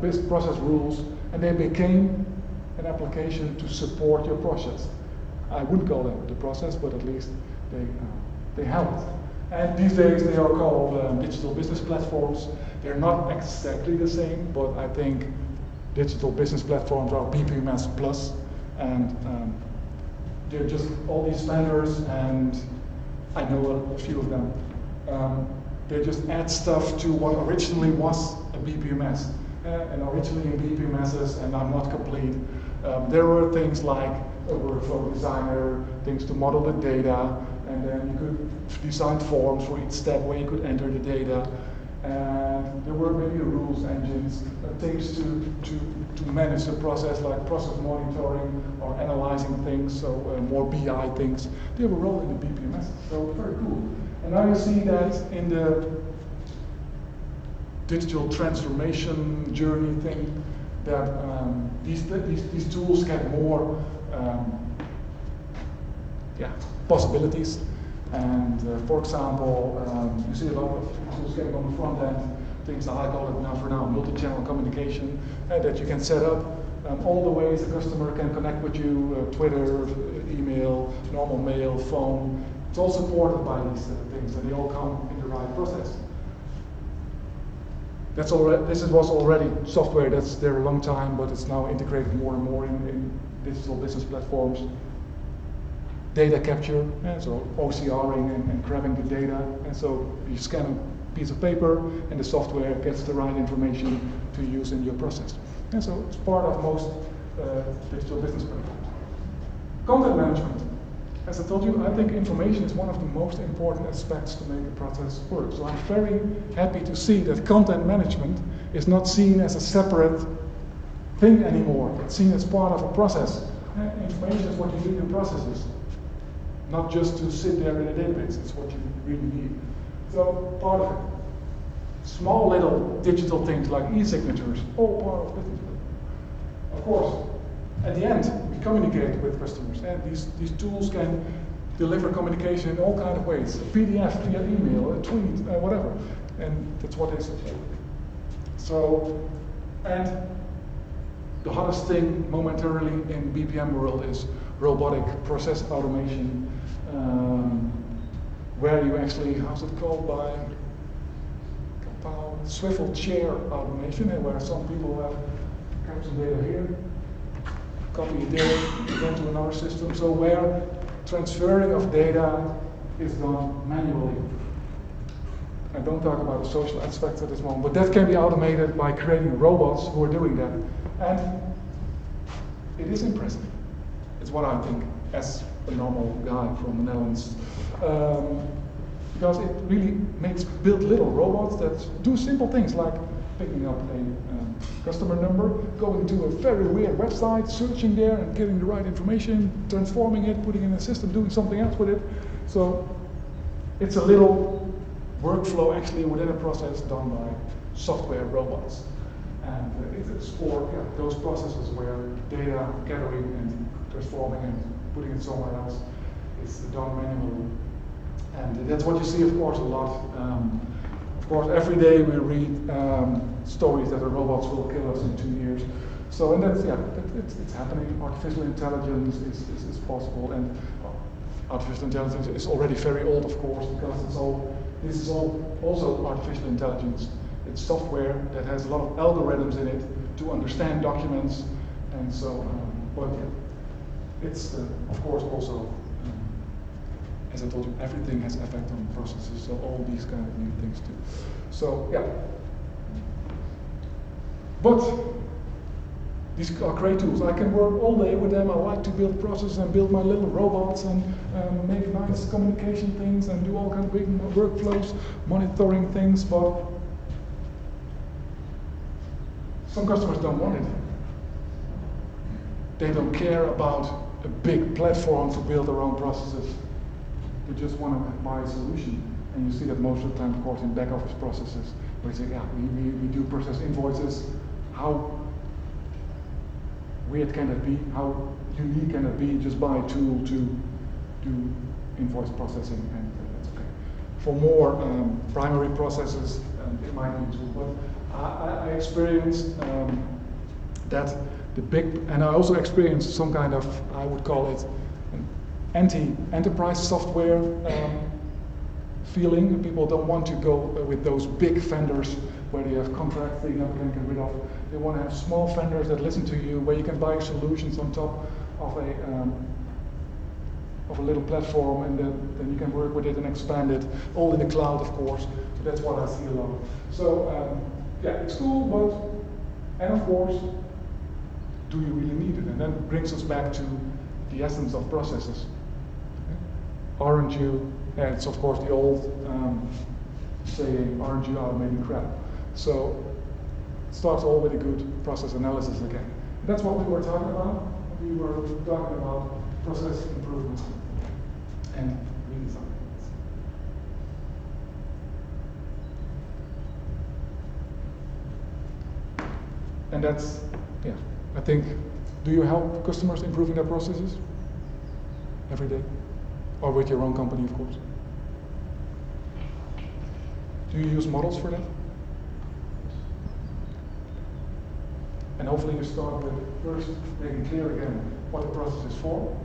business process rules, and they became an application to support your process. I wouldn't call them the process, but at least they helped. And these days they are called digital business platforms. They're not exactly the same, but I think digital business platforms are BPMS plus, and they're just all these vendors, and I know a few of them. They just add stuff to what originally was a BPMS. And originally in BPMSs, and I'm not complete, there were things like a workflow designer, things to model the data, and then you could design forms for each step where you could enter the data. And there were maybe rules engines, things to manage the process, like process monitoring or analyzing things, so more BI things. They were all in the BPMS, so very cool. And now you see that in the digital transformation journey thing, that these tools get more possibilities. And for example, you see a lot of tools getting on the front end, things I call it now for now, multi-channel communication, that you can set up all the ways a customer can connect with you, Twitter, email, normal mail, phone. It's all supported by these things, and they all come in the right process. This was already software that's there a long time, but it's now integrated more and more in digital business platforms. Data capture, so OCRing and grabbing the data, and so you scan a piece of paper and the software gets the right information to use in your process. And so it's part of most digital business platforms. Content management. As I told you, I think information is one of the most important aspects to make a process work. So I'm very happy to see that content management is not seen as a separate thing anymore. It's seen as part of a process. Information is what you do in processes, not just to sit there in a database. It's what you really need. So part of it. Small little digital things like e-signatures, all part of business. Of course, at the end, we communicate with customers, and these tools can deliver communication in all kinds of ways. A PDF via email, a tweet, whatever. And that's what they support. So, and the hottest thing momentarily in BPM world is robotic process automation, where you actually, how's it called, by swivel chair automation, and where some people have capture data here, copy it there, then to another system. So where transferring of data is done manually. I don't talk about the social aspects at this moment, but that can be automated by creating robots who are doing that. And it is impressive. It's what I think as a normal guy from the Netherlands. Because it really makes build little robots that do simple things like picking up a customer number, going to a very weird website, searching there and getting the right information, transforming it, putting it in a system, doing something else with it. So it's a little workflow actually within a process done by software robots. And it's for those processes where data gathering and transforming and putting it somewhere else is done manually. And that's what you see, of course, a lot. Of course, every day we read stories that the robots will kill us in 2 years. So, and that's, it's happening. Artificial intelligence is possible, and artificial intelligence is already very old, of course, because this is all also artificial intelligence. It's software that has a lot of algorithms in it to understand documents, and so, but it's of course also, as I told you, everything has effect on processes, so all these kind of new things too. So yeah, but these are great tools. I can work all day with them. I like to build processes and build my little robots and make nice communication things and do all kinds of big workflows, monitoring things, but some customers don't want it. They don't care about a big platform to build their own processes. They just want to buy a solution. And you see that most of the time, of course, in back office processes, where you say, yeah, we do process invoices. How weird can it be? How unique can it be? Just buy a tool to do invoice processing, and that's okay. For more primary processes, it might be a tool. But I experienced that the big, and I also experienced some kind of, I would call it, an anti-enterprise software feeling. People don't want to go with those big vendors where they have contracts they never can get rid of. They want to have small vendors that listen to you, where you can buy solutions on top of a little platform, and then you can work with it and expand it, all in the cloud, of course. So that's what I see a lot. So yeah, it's cool, but, and of course, do you really need it? And that brings us back to the essence of processes. Aren't you, and it's of course the old saying, aren't you automating crap? So it starts all with a good process analysis again. That's what we were talking about. We were talking about process improvement and redesign. And that's, yeah, I think, do you help customers improving their processes every day? Or with your own company, of course. Do you use models for that? And hopefully you start with first making clear again what the process is for.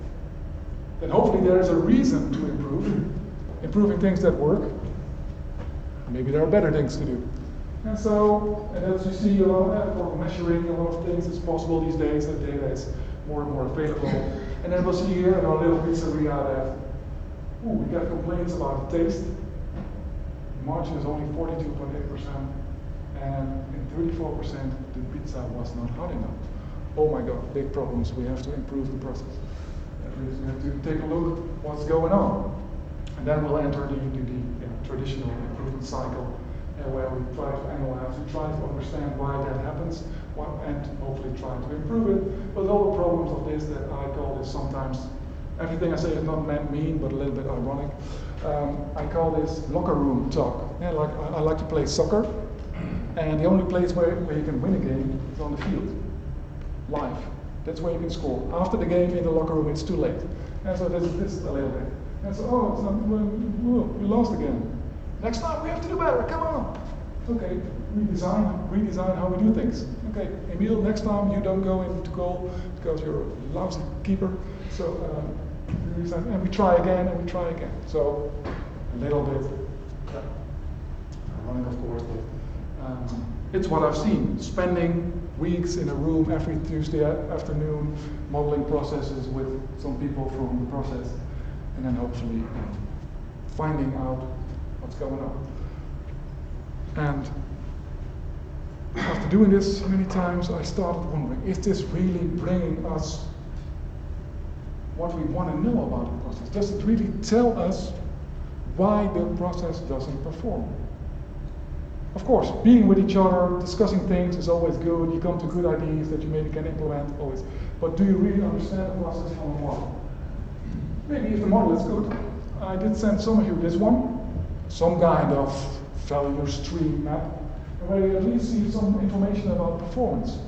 Then hopefully there is a reason to improve, improving things that work. Maybe there are better things to do. And so, and as you see, for measuring a lot of things, it's possible these days that data is more and more available. And then we'll see here in our little pizzeria that, we got complaints about the taste. Margin is only 42.8%, and in 34% the pizza was not hot enough. Oh my God, big problems. We have to improve the process. At least we have to take a look what's going on. And then we'll enter the traditional improvement cycle, where we try to analyze, we try to understand why that happens, and hopefully try to improve it. But all the problems of this that I call this sometimes, everything I say is not meant mean, but a little bit ironic. I call this locker room talk. Yeah, like I like to play soccer, and the only place where you can win a game is on the field, live. That's where you can score. After the game in the locker room, it's too late. And so this is a little bit. And so, we lost again. Next time we have to do better. Come on. Okay, redesign how we do things. Okay, Emil, next time you don't go into goal because you're a lousy keeper. So, and we try again, and we try again. So, a little bit ironic, of course, but it's what I've seen. Spending weeks in a room every Tuesday afternoon, modeling processes with some people from the process, and then hopefully finding out what's going on. And after doing this many times, I started wondering, is this really bringing us what we want to know about the process? Does it really tell us why the process doesn't perform? Of course, being with each other, discussing things is always good. You come to good ideas that you maybe can implement always. But do you really understand the process from a model? Maybe if the model is good. I did send some of you this one, some kind of value stream map, where you at least see some information about performance.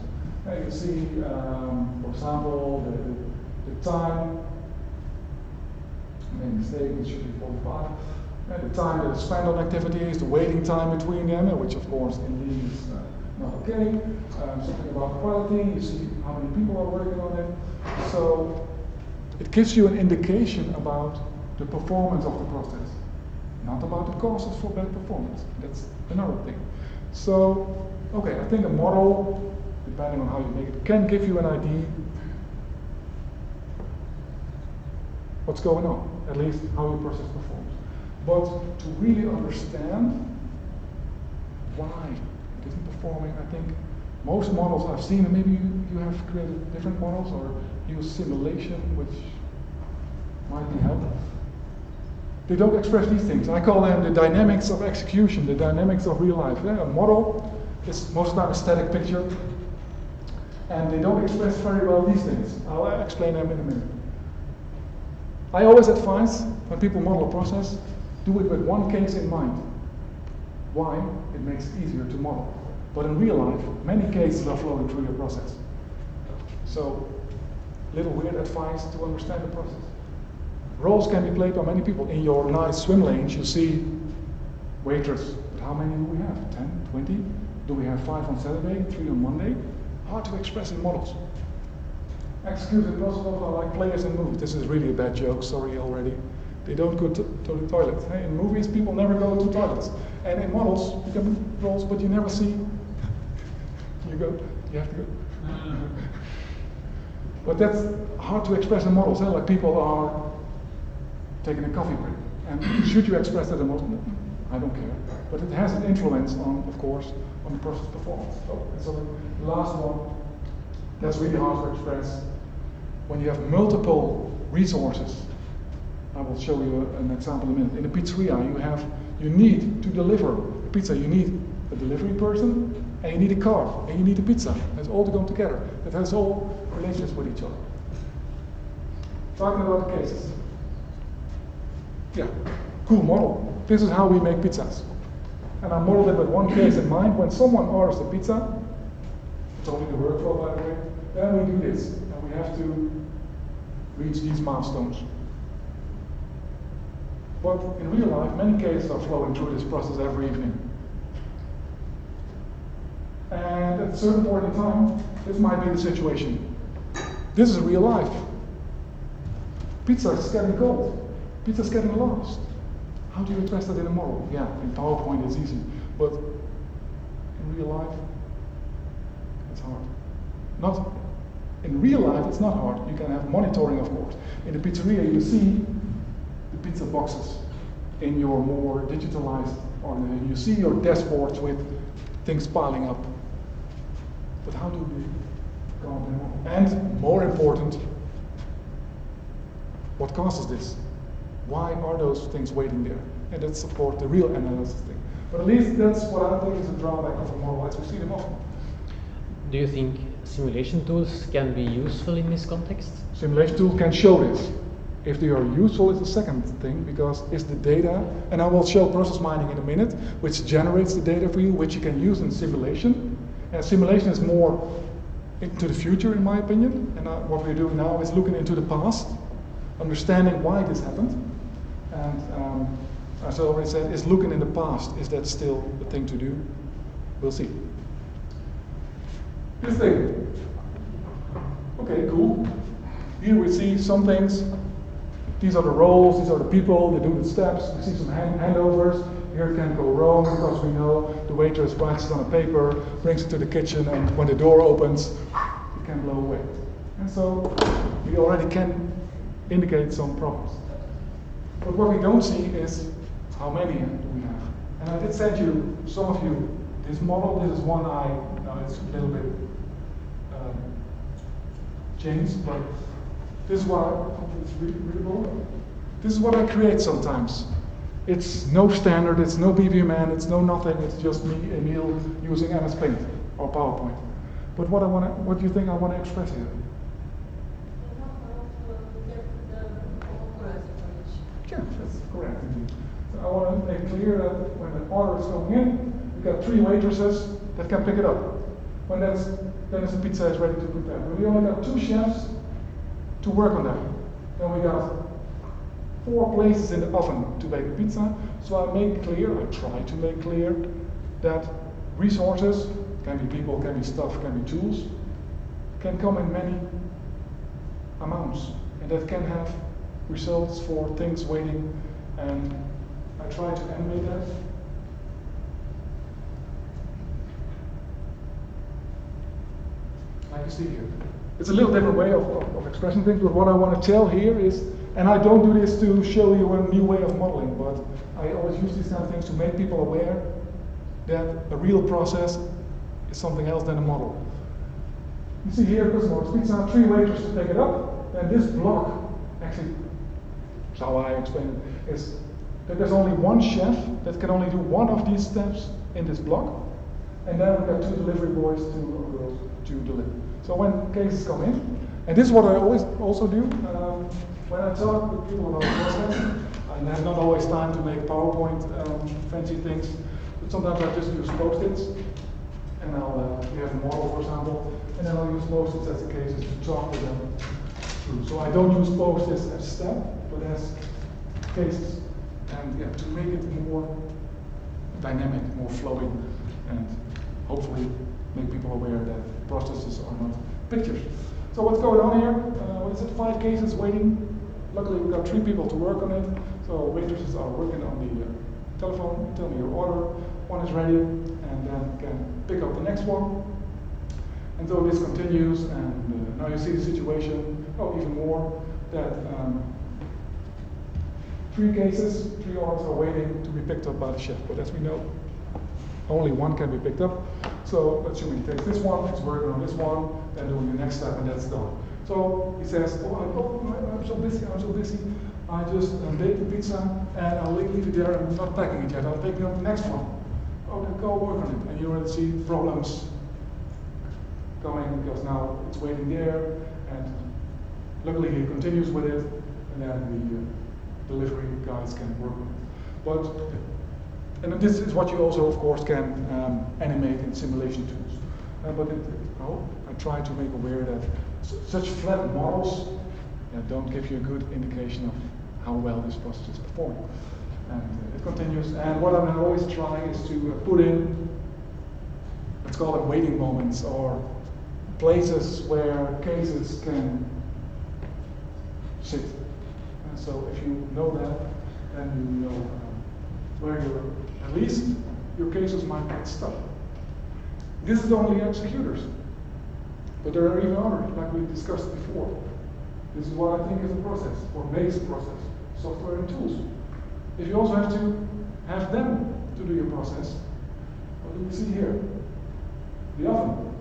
You see, for example, the time. Made a mistake, it should be 45. The time that is spent on activities, the waiting time between them, which of course in Lean is not okay. Something about quality, you see how many people are working on it. So it gives you an indication about the performance of the process, not about the causes for bad performance. That's another thing. So, okay, I think a model, depending on how you make it, can give you an idea what's going on, at least how your process performs. But to really understand why it isn't performing, I think most models I've seen, and maybe you have created different models or use simulation, which might be helpful. They don't express these things. I call them the dynamics of execution, the dynamics of real life. Yeah, a model is most of the time a static picture, and they don't express very well these things. I'll explain them in a minute. I always advise, when people model a process, do it with one case in mind. Why? It makes it easier to model. But in real life, many cases are flowing through your process. So, little weird advice to understand the process. Roles can be played by many people. In your nice swim lanes, you see waitress. But how many do we have? 10, 20? Do we have 5 on Saturday, 3 on Monday? Hard to express in models. Executive protocols are like players in movies. This is really a bad joke, sorry already. They don't go to the toilet. Hey, in movies, people never go to toilets. And in models, you can put roles, but you never see. You go, you have to go. But that's hard to express in models. Like people are taking a coffee break. And should you express that in models? I don't care. But it has an influence on, of course, on the process performance. So the last one, that's really hard to express. When you have multiple resources, I will show you an example in a minute. In a pizzeria, you need to deliver a pizza. You need a delivery person, and you need a car, and you need a pizza. That's all to come together. That has all relations with each other. Talking about the cases. Yeah, cool model. This is how we make pizzas. And I modeled it with one case in mind. When someone orders a pizza, it's only the workflow, by the way, then we do this. And we have to reach these milestones. But in real life, many cases are flowing through this process every evening. And at a certain point in time, this might be the situation. This is real life. Pizza is getting cold. Pizza is getting lost. How do you express that in a model? Yeah, in PowerPoint it's easy. But in real life, it's hard. Not in real life, it's not hard. You can have monitoring, of course. In the pizzeria, you see the pizza boxes in your more digitalized organization. You see your dashboards with things piling up. But how do we go on? And more important, what causes this? Why are those things waiting there? And that supports the real analysis thing. But at least that's what I think is a drawback of a model as we see them often. Do you think simulation tools can be useful in this context? Simulation tools can show this. If they are useful is the second thing, because it's the data, and I will show process mining in a minute, which generates the data for you, which you can use in simulation. And simulation is more into the future, in my opinion. And what we're doing now is looking into the past, understanding why this happened. And as I already said, is looking in the past. Is that still the thing to do? We'll see. This thing. Okay, cool. Here we see some things. These are the roles, these are the people, they do the steps. We see some handovers. Here it can go wrong because we know the waitress writes it on a paper, brings it to the kitchen, and when the door opens, it can blow away. And so we already can indicate some problems. But what we don't see is how many do we have. And I did send you, some of you, this model. This is one it's a little bit changed, but this is what I create sometimes. It's no standard, it's no BPMN, it's no nothing, it's just me, Emil, using MS Paint or PowerPoint. But what do you think I want to express here? Yeah, that's correct indeed. So I want to make clear that when the order is coming in, we got 3 waitresses that can pick it up. When then the pizza is ready to prepare. But we only got 2 chefs to work on that. Then we got 4 places in the oven to bake pizza. So I try to make clear that resources, can be people, can be stuff, can be tools, can come in many amounts. And that can have results for things waiting. And I try to animate that. Like you see here. It's a little different way of expressing things, but what I want to tell here is, and I don't do this to show you a new way of modeling, but I always use these kind of things to make people aware that a real process is something else than a model. You see here, customer pizza, 3 waiters to take it up, and this block, actually, how I explain it, is that there's only 1 chef that can only do 1 of these steps in this block, and then we've got 2 delivery boys, 2 girls to deliver. So when cases come in, and this is what I always also do, when I talk with people about process, I have not always time to make PowerPoint fancy things, but sometimes I just use Post-its, and we have a model, for example, and then I'll use Post-its as the cases to talk with them through. So I don't use Post-its as step, but as cases, and yeah, to make it more dynamic, more flowing, and hopefully make people aware that processes are not pictures. So what's going on here? What is it? 5 cases waiting. Luckily, we've got 3 people to work on it. So waitresses are working on the telephone. You tell me your order. 1 is ready, and then can pick up the next one. And so this continues, and now you see the situation. Oh, even more that 3 cases, 3 orders are waiting to be picked up by the chef. But as we know, only 1 can be picked up. So let's assume he takes this one, he's working on this one, then doing the next step, and that's done. So he says, I'm so busy. I just bake the pizza, and I'll leave it there, I'm not packing it yet, I'll take it on the next one. Okay, go work on it. And you already see problems coming, because now it's waiting there, and luckily he continues with it, and then the delivery guys can work on it. But and this is what you also, of course, can animate in simulation tools. But I try to make aware that such flat models don't give you a good indication of how well this process is performing. And it continues. And what I'm always trying is to put in, let's call it waiting moments, or places where cases can sit. And so if you know that, then you know where at least your cases might get stuck. This is only executors, but there are even others, like we discussed before. This is what I think is a process, or makes a process, software and tools. If you also have to have them to do your process, what do we see here? The oven.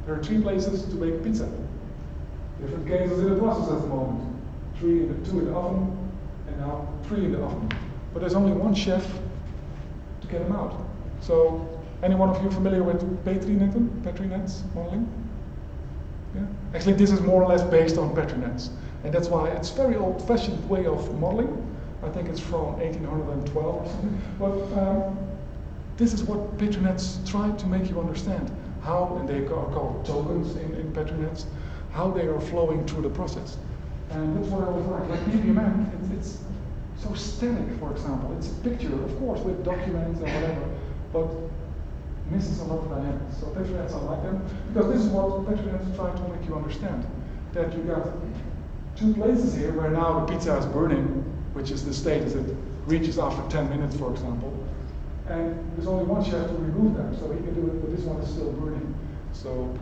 There are 3 places to bake pizza. Different cases in the process at the moment. 2 in the oven, and now 3 in the oven. But there's only 1 chef to get them out. So, any one of you familiar with Petri nets modeling? Yeah? Actually, this is more or less based on Petri nets. And that's why it's a very old-fashioned way of modeling. I think it's from 1812 or something. But this is what Petri nets try to make you understand. How, and they are called tokens in Petri nets, how they are flowing through the process. And that's what I always like. Like BPMN, it's so static, for example. It's a picture, of course, with documents and whatever, but misses a lot of dynamics. So Petri nets, I like them, because this is what Petri nets try to make you understand. That you got 2 places here where now the pizza is burning, which is the status it reaches after 10 minutes, for example. And there's only 1 chef to remove them, so he can do it, but this one is still burning. So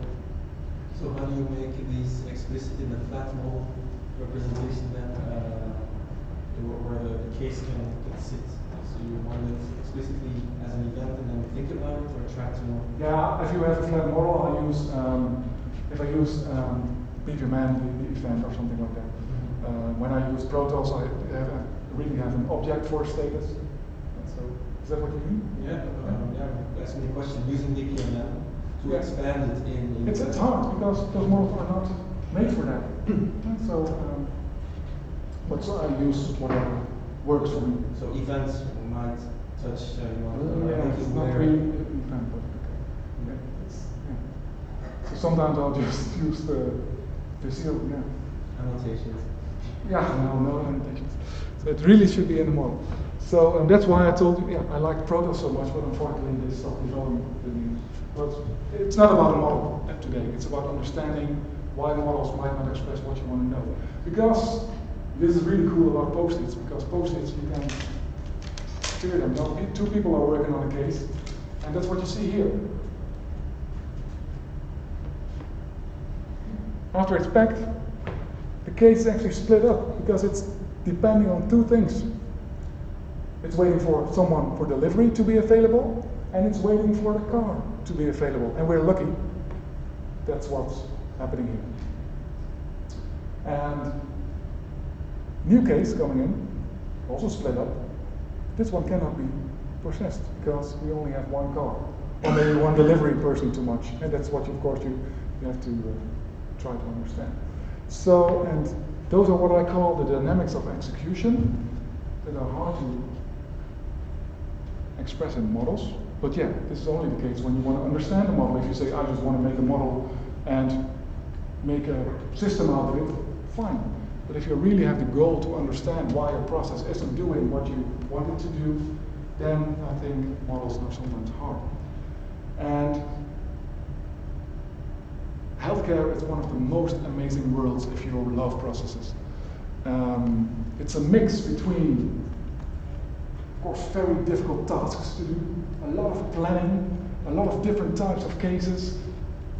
how do you make these explicit in a flat model representation then, where the case can sit? So you model it explicitly as an event and then think about it, or try to? Yeah, if you have a flat model, I use if I use BPMN, the event or something like that. When I use Protos, I have really have an object for status. And so, is that what you mean? That's the question. Using BPMN to expand it in. It's hard because those models are not made for that. And so, but so I use whatever works for me. So events might touch. It's not really an event, but okay. So sometimes I'll just use the seal, annotations. No annotations. So it really should be in the model. So that's why I told you, I like Proto so much, but unfortunately they stopped developing the news. But it's not about the model today. It's about understanding why models might not express what you want to know. Because this is really cool about post-its, because post-its you can clear them. Now, two people are working on a case, and that's what you see here. After it's packed, the case is actually split up because it's depending on two things. It's waiting for someone for delivery to be available, and it's waiting for the car to be available. And we're lucky. That's what's happening here. And new case coming in, also split up. This one cannot be processed because we only have one car, or maybe one delivery person too much. And that's what, of course, you have to try to understand. So, and those are what I call the dynamics of execution that are hard to express in models. But this is only the case when you want to understand the model. If you say, I just want to make a model and make a system out of it, fine. But if you really have the goal to understand why a process isn't doing what you want it to do, then I think models are sometimes hard. And healthcare is one of the most amazing worlds if you love processes. It's a mix between, of course, very difficult tasks to do, a lot of planning, a lot of different types of cases,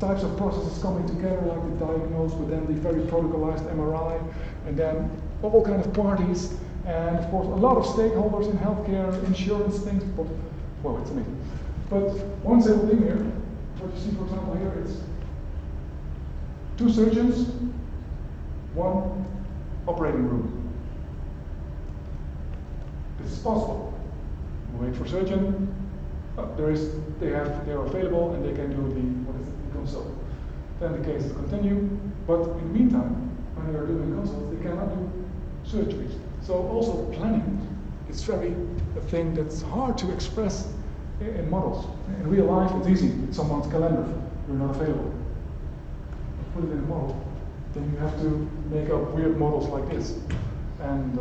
types of processes coming together, like the diagnose, but then the very protocolized MRI, and then all kind of parties, and of course a lot of stakeholders in healthcare, insurance things, but, well, it's amazing. But one simple thing here, what you see, for example, here, it's two surgeons, one operating room. This is possible. We wait for surgeon. They are available and they can do the consult. Then the cases continue, but in the meantime, when they are doing consults, they cannot do surgeries. So also planning is a thing that's hard to express in models. In real life, it's easy. It's someone's calendar. You're not available. Put it in a model, then you have to make up weird models like this. And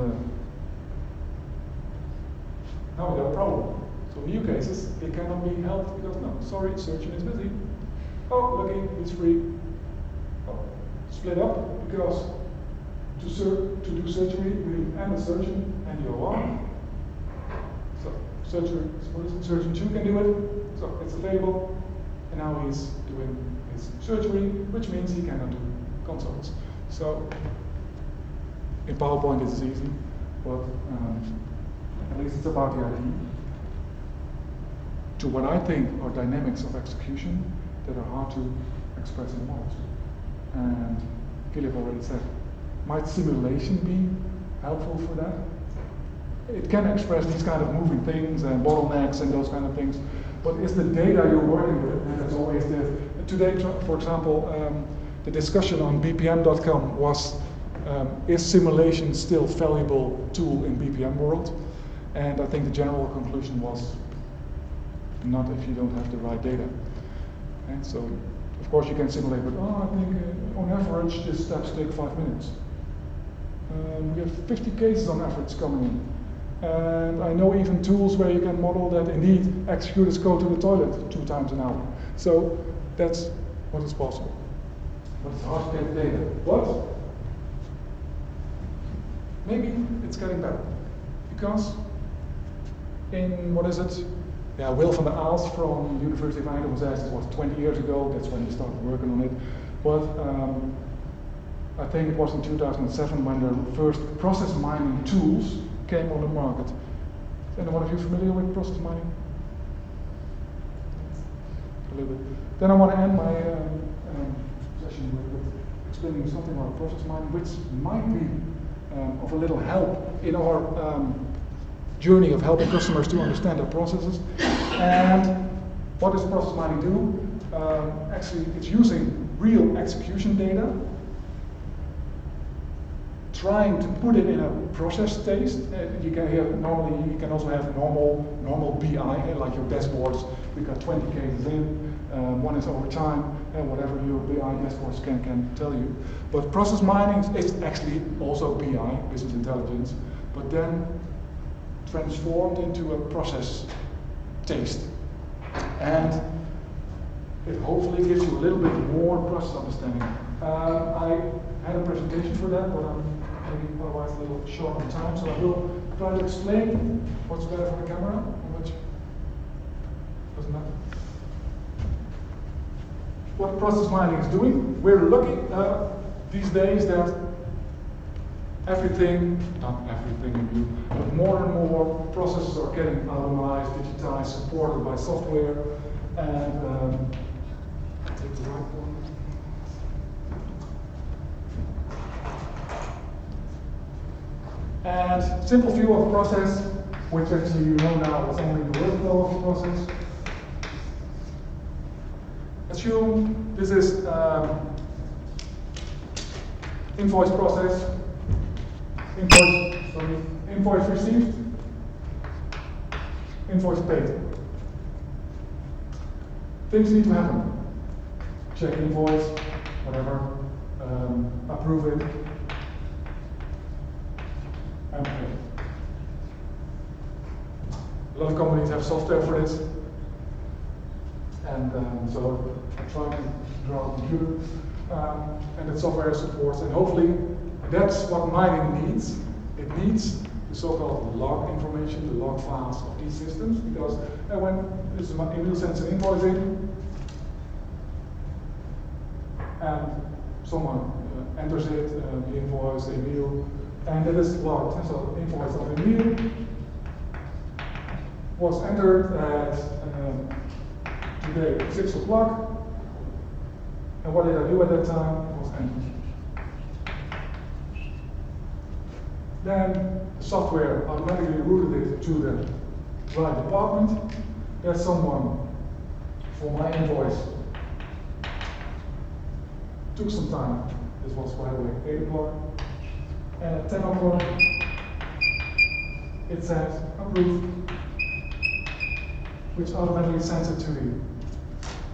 now we got a problem. So new cases, they cannot be helped because no, sorry, surgeon is busy. Oh, lucky, he's free. Oh, split up because to do surgery, we need and a surgeon and the OR. So surgeon 2 can do it, so it's available, and now he's doing his surgery, which means he cannot do consults. So in PowerPoint this is easy, but at least it's about the idea. To what I think are dynamics of execution that are hard to express in models. And Philip already said, might simulation be helpful for that? It can express these kind of moving things and bottlenecks and those kind of things, but is the data you're working with, and that's always the, today, for example, the discussion on BPM.com was, is simulation still a valuable tool in BPM world? And I think the general conclusion was, not if you don't have the right data. And so, of course, you can simulate, but I think on average, these steps take 5 minutes. We have 50 cases on average coming in. And I know even tools where you can model that indeed executors go to the toilet 2 times an hour. So that's what is possible. But it's hard to get data. But maybe it's getting better. Because in, what is it? Yeah, Will van der Aalst from the University of Eindhoven says it was 20 years ago, that's when he started working on it. But I think it was in 2007 when the first process mining tools came on the market. Is anyone of you familiar with process mining? A little bit. Then I want to end my session with explaining something about process mining, which might be of a little help in our journey of helping customers to understand their processes. And what does process mining do? Actually, it's using real execution data, trying to put it in a process taste. You can have normally, you can also have normal BI, like your dashboards. We got 20 cases in, one is over time, and whatever your BI dashboards can tell you. But process mining is actually also BI, business intelligence, but then transformed into a process taste. And it hopefully gives you a little bit more process understanding. I had a presentation for that, but I'm maybe otherwise a little short on time, so I will try to explain what's better for the camera, which doesn't matter. What process mining is doing, we're lucky these days that everything, not everything, but more and more processes are getting automated, digitized, supported by software, and take the right one. And simple view of a process, which actually you know now is only the workflow of the process. Assume this is invoice process, invoice received, invoice paid. Things need to happen. Check invoice, whatever, approve it, and pay. A lot of companies have software for this, and so I try to draw a computer, and that software supports, and hopefully that's what mining needs. It needs the so-called log information, the log files of these systems, because when Emil sends an invoice in, and someone enters it, the invoice, Emil, and it is logged. So the invoice of Emil was entered at today 6 o'clock, and what did I do at that time? It was entered. Then the software automatically routed it to the right department. There's someone for my invoice. Took some time. This was, by the way, 8 o'clock. And at 10 o'clock, it says approved, which automatically sends it to the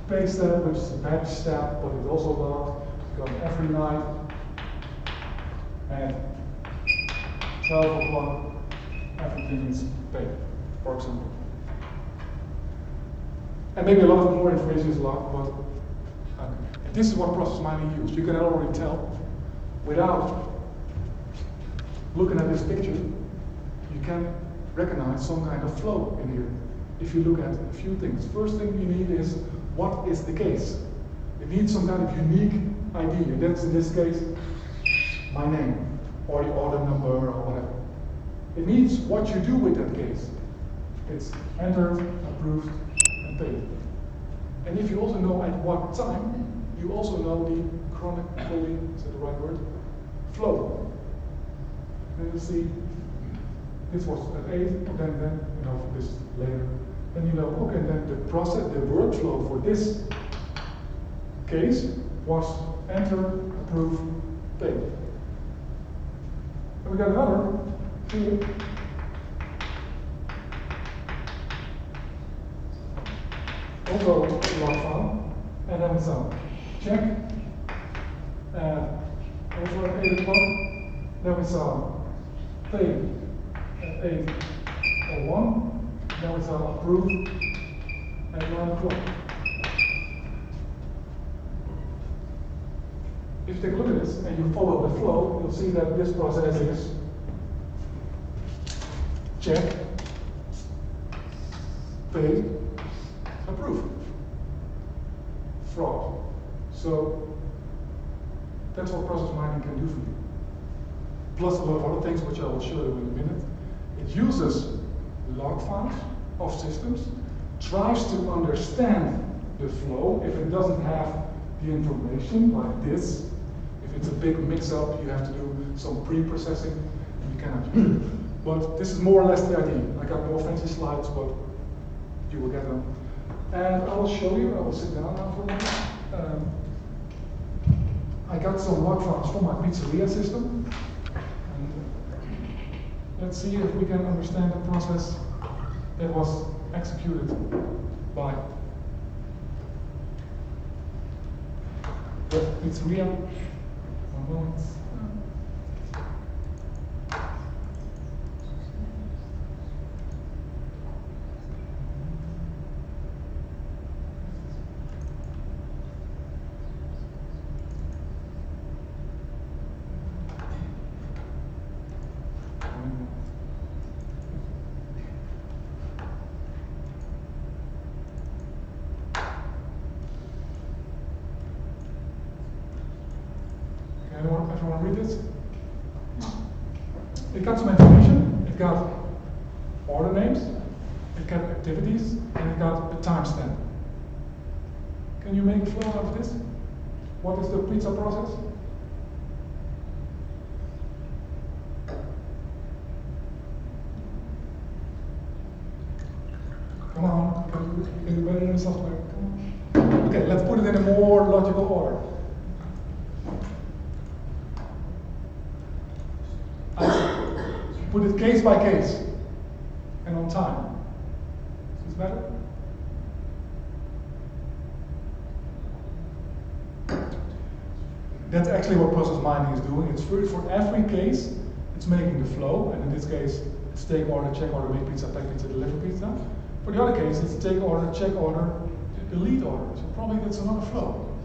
pay step, which is a batch step, but it's also logged because every night at 12 o'clock, everything is paid, for example. And maybe a lot of more information is logged, but this is what process mining uses. You can already tell without looking at this picture, you can recognize some kind of flow in here. If you look at a few things, first thing you need is what is the case. It needs some kind of unique ID, and that's in this case my name or the order number or whatever. It needs what you do with that case. It's entered, approved, and paid. And if you also know at what time, you also know the chronically, is that the right word? Flow. And you see, this was at 8, and then you know, this later. Then you know, okay, then the process, the workflow for this case was enter, approve, pay. And we got another here. Also log file, and then we saw check. Also at 8 o'clock. Then we saw pay at 8:01. Then we saw approve at 9 o'clock. If you take a look at this and you follow the flow, you'll see that this process is check, pay, approve, fraud. So that's what process mining can do for you. Plus a lot of other things which I will show you in a minute. It uses log files of systems, tries to understand the flow. If it doesn't have the information like this, if it's a big mix-up, you have to do some pre-processing, you cannot use it. But this is more or less the idea. I got more fancy slides, but you will get them. And I will show you, I will sit down now for a minute. I got some log files from my pizzeria system. And let's see if we can understand the process that was executed by the pizzeria. One moment. Everyone read this? It got some information, it got order names, it got activities, and it got a timestamp. Can you make a flow out of this? What is the pizza process? Come on, you can do better in the software. Come on. Okay, let's put it in a more logical order. Put it case by case and on time. Is this better? That's actually what process mining is doing. It's for every case, it's making the flow, and in this case, it's take order, check order, make pizza, pack pizza, deliver pizza. For the other case, it's take order, check order, delete order. So probably that's another flow.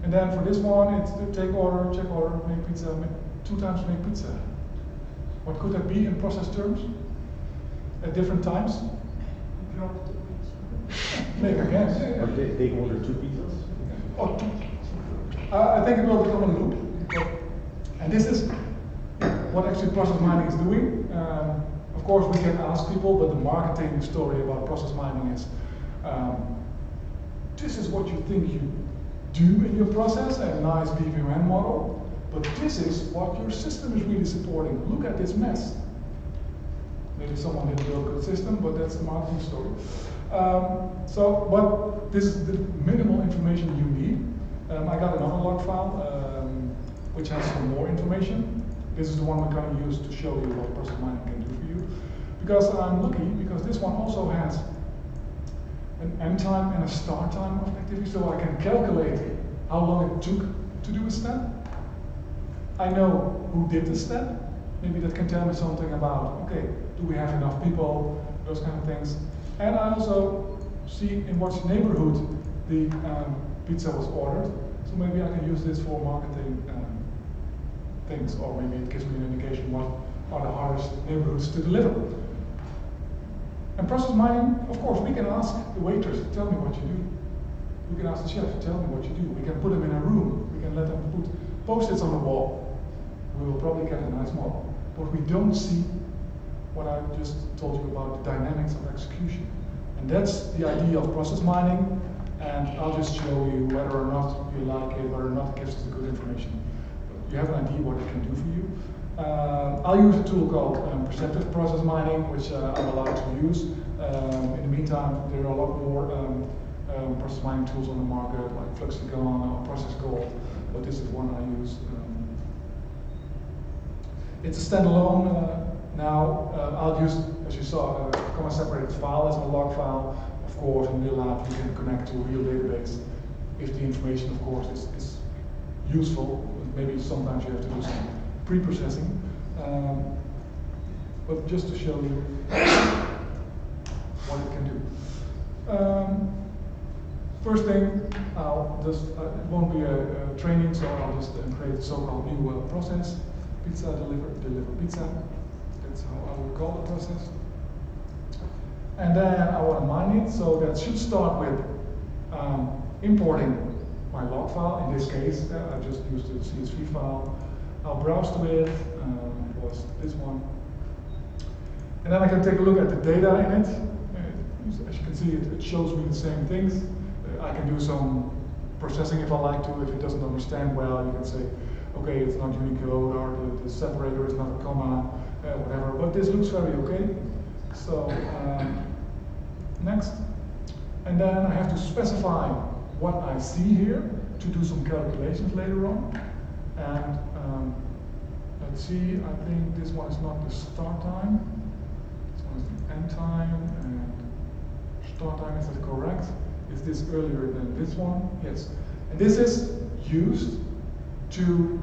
And then for this one, it's the take order, check order, make pizza, 2 times make pizza. What could that be in process terms? At different times? Make a guess. Take order 2 pizzas? Oh, 2. I think it will become a loop. And this is what actually process mining is doing. Of course, we can ask people, but the marketing story about process mining is this is what you think you do in your process, a nice BVM model. But this is what your system is really supporting. Look at this mess. Maybe someone didn't build a good system, but that's the marketing story. But this is the minimal information you need. I got another log file, which has some more information. This is the one we're going to use to show you what process mining can do for you. Because I'm lucky, because this one also has an end time and a start time of activity, so I can calculate how long it took to do a step. I know who did the step. Maybe that can tell me something about, okay, do we have enough people, those kind of things. And I also see in what neighborhood the pizza was ordered. So maybe I can use this for marketing things, or maybe it gives me an indication what are the hardest neighborhoods to deliver. And process mining, of course, we can ask the waiters to tell me what you do. We can ask the chef to tell me what you do. We can put them in a room. We can let them put Post-its on the wall. We will probably get a nice model. But we don't see what I just told you about the dynamics of execution. And that's the idea of process mining. And I'll just show you whether or not you like it, whether or not it gives us good information. But you have an idea what it can do for you. I'll use a tool called perceptive process mining, which I'm allowed to use. In the meantime, there are a lot more process mining tools on the market, like Fluxigon or Process Gold. But this is one I use. It's a standalone now. I'll use, as you saw, a comma-separated file as a log file. Of course, in real life, you can connect to a real database if the information, of course, is useful. Maybe sometimes you have to do some pre-processing. But just to show you what it can do. First thing, it won't be a training, so I'll just create a so-called new process. Pizza, deliver pizza. That's how I would call the process. And then I want to mine it, so that should start with importing my log file. In this case, I just used the CSV file. I'll browse to it, it was this one. And then I can take a look at the data in it. As you can see, it shows me the same things. I can do some processing if I like to. If it doesn't understand well, you can say, okay, it's not Unicode, or the separator is not a comma, whatever, but this looks very okay. So, next. And then I have to specify what I see here to do some calculations later on. And let's see, I think this one is not the start time. This one is the end time, and start time, is that correct? Is this earlier than this one? Yes. And this is used to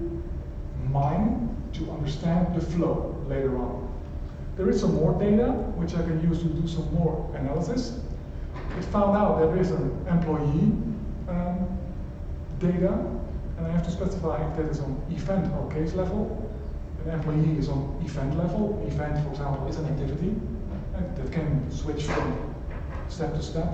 mine, to understand the flow later on. There is some more data, which I can use to do some more analysis. It found out that there is an employee data, and I have to specify if that is on event or case level. An employee is on event level. Event, for example, is an activity that can switch from step to step.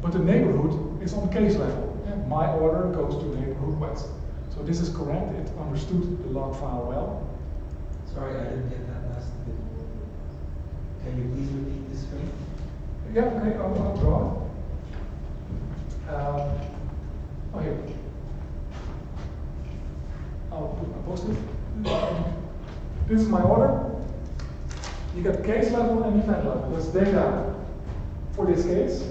But the neighborhood is on case level. My order goes to neighborhood west. So this is correct. It understood the log file well. Sorry, I didn't get that last bit. Can you please repeat this for me? Yeah, okay, I'll draw it. Oh, here. I'll put my post-it. This is my order. You get case level and event level. That's data for this case,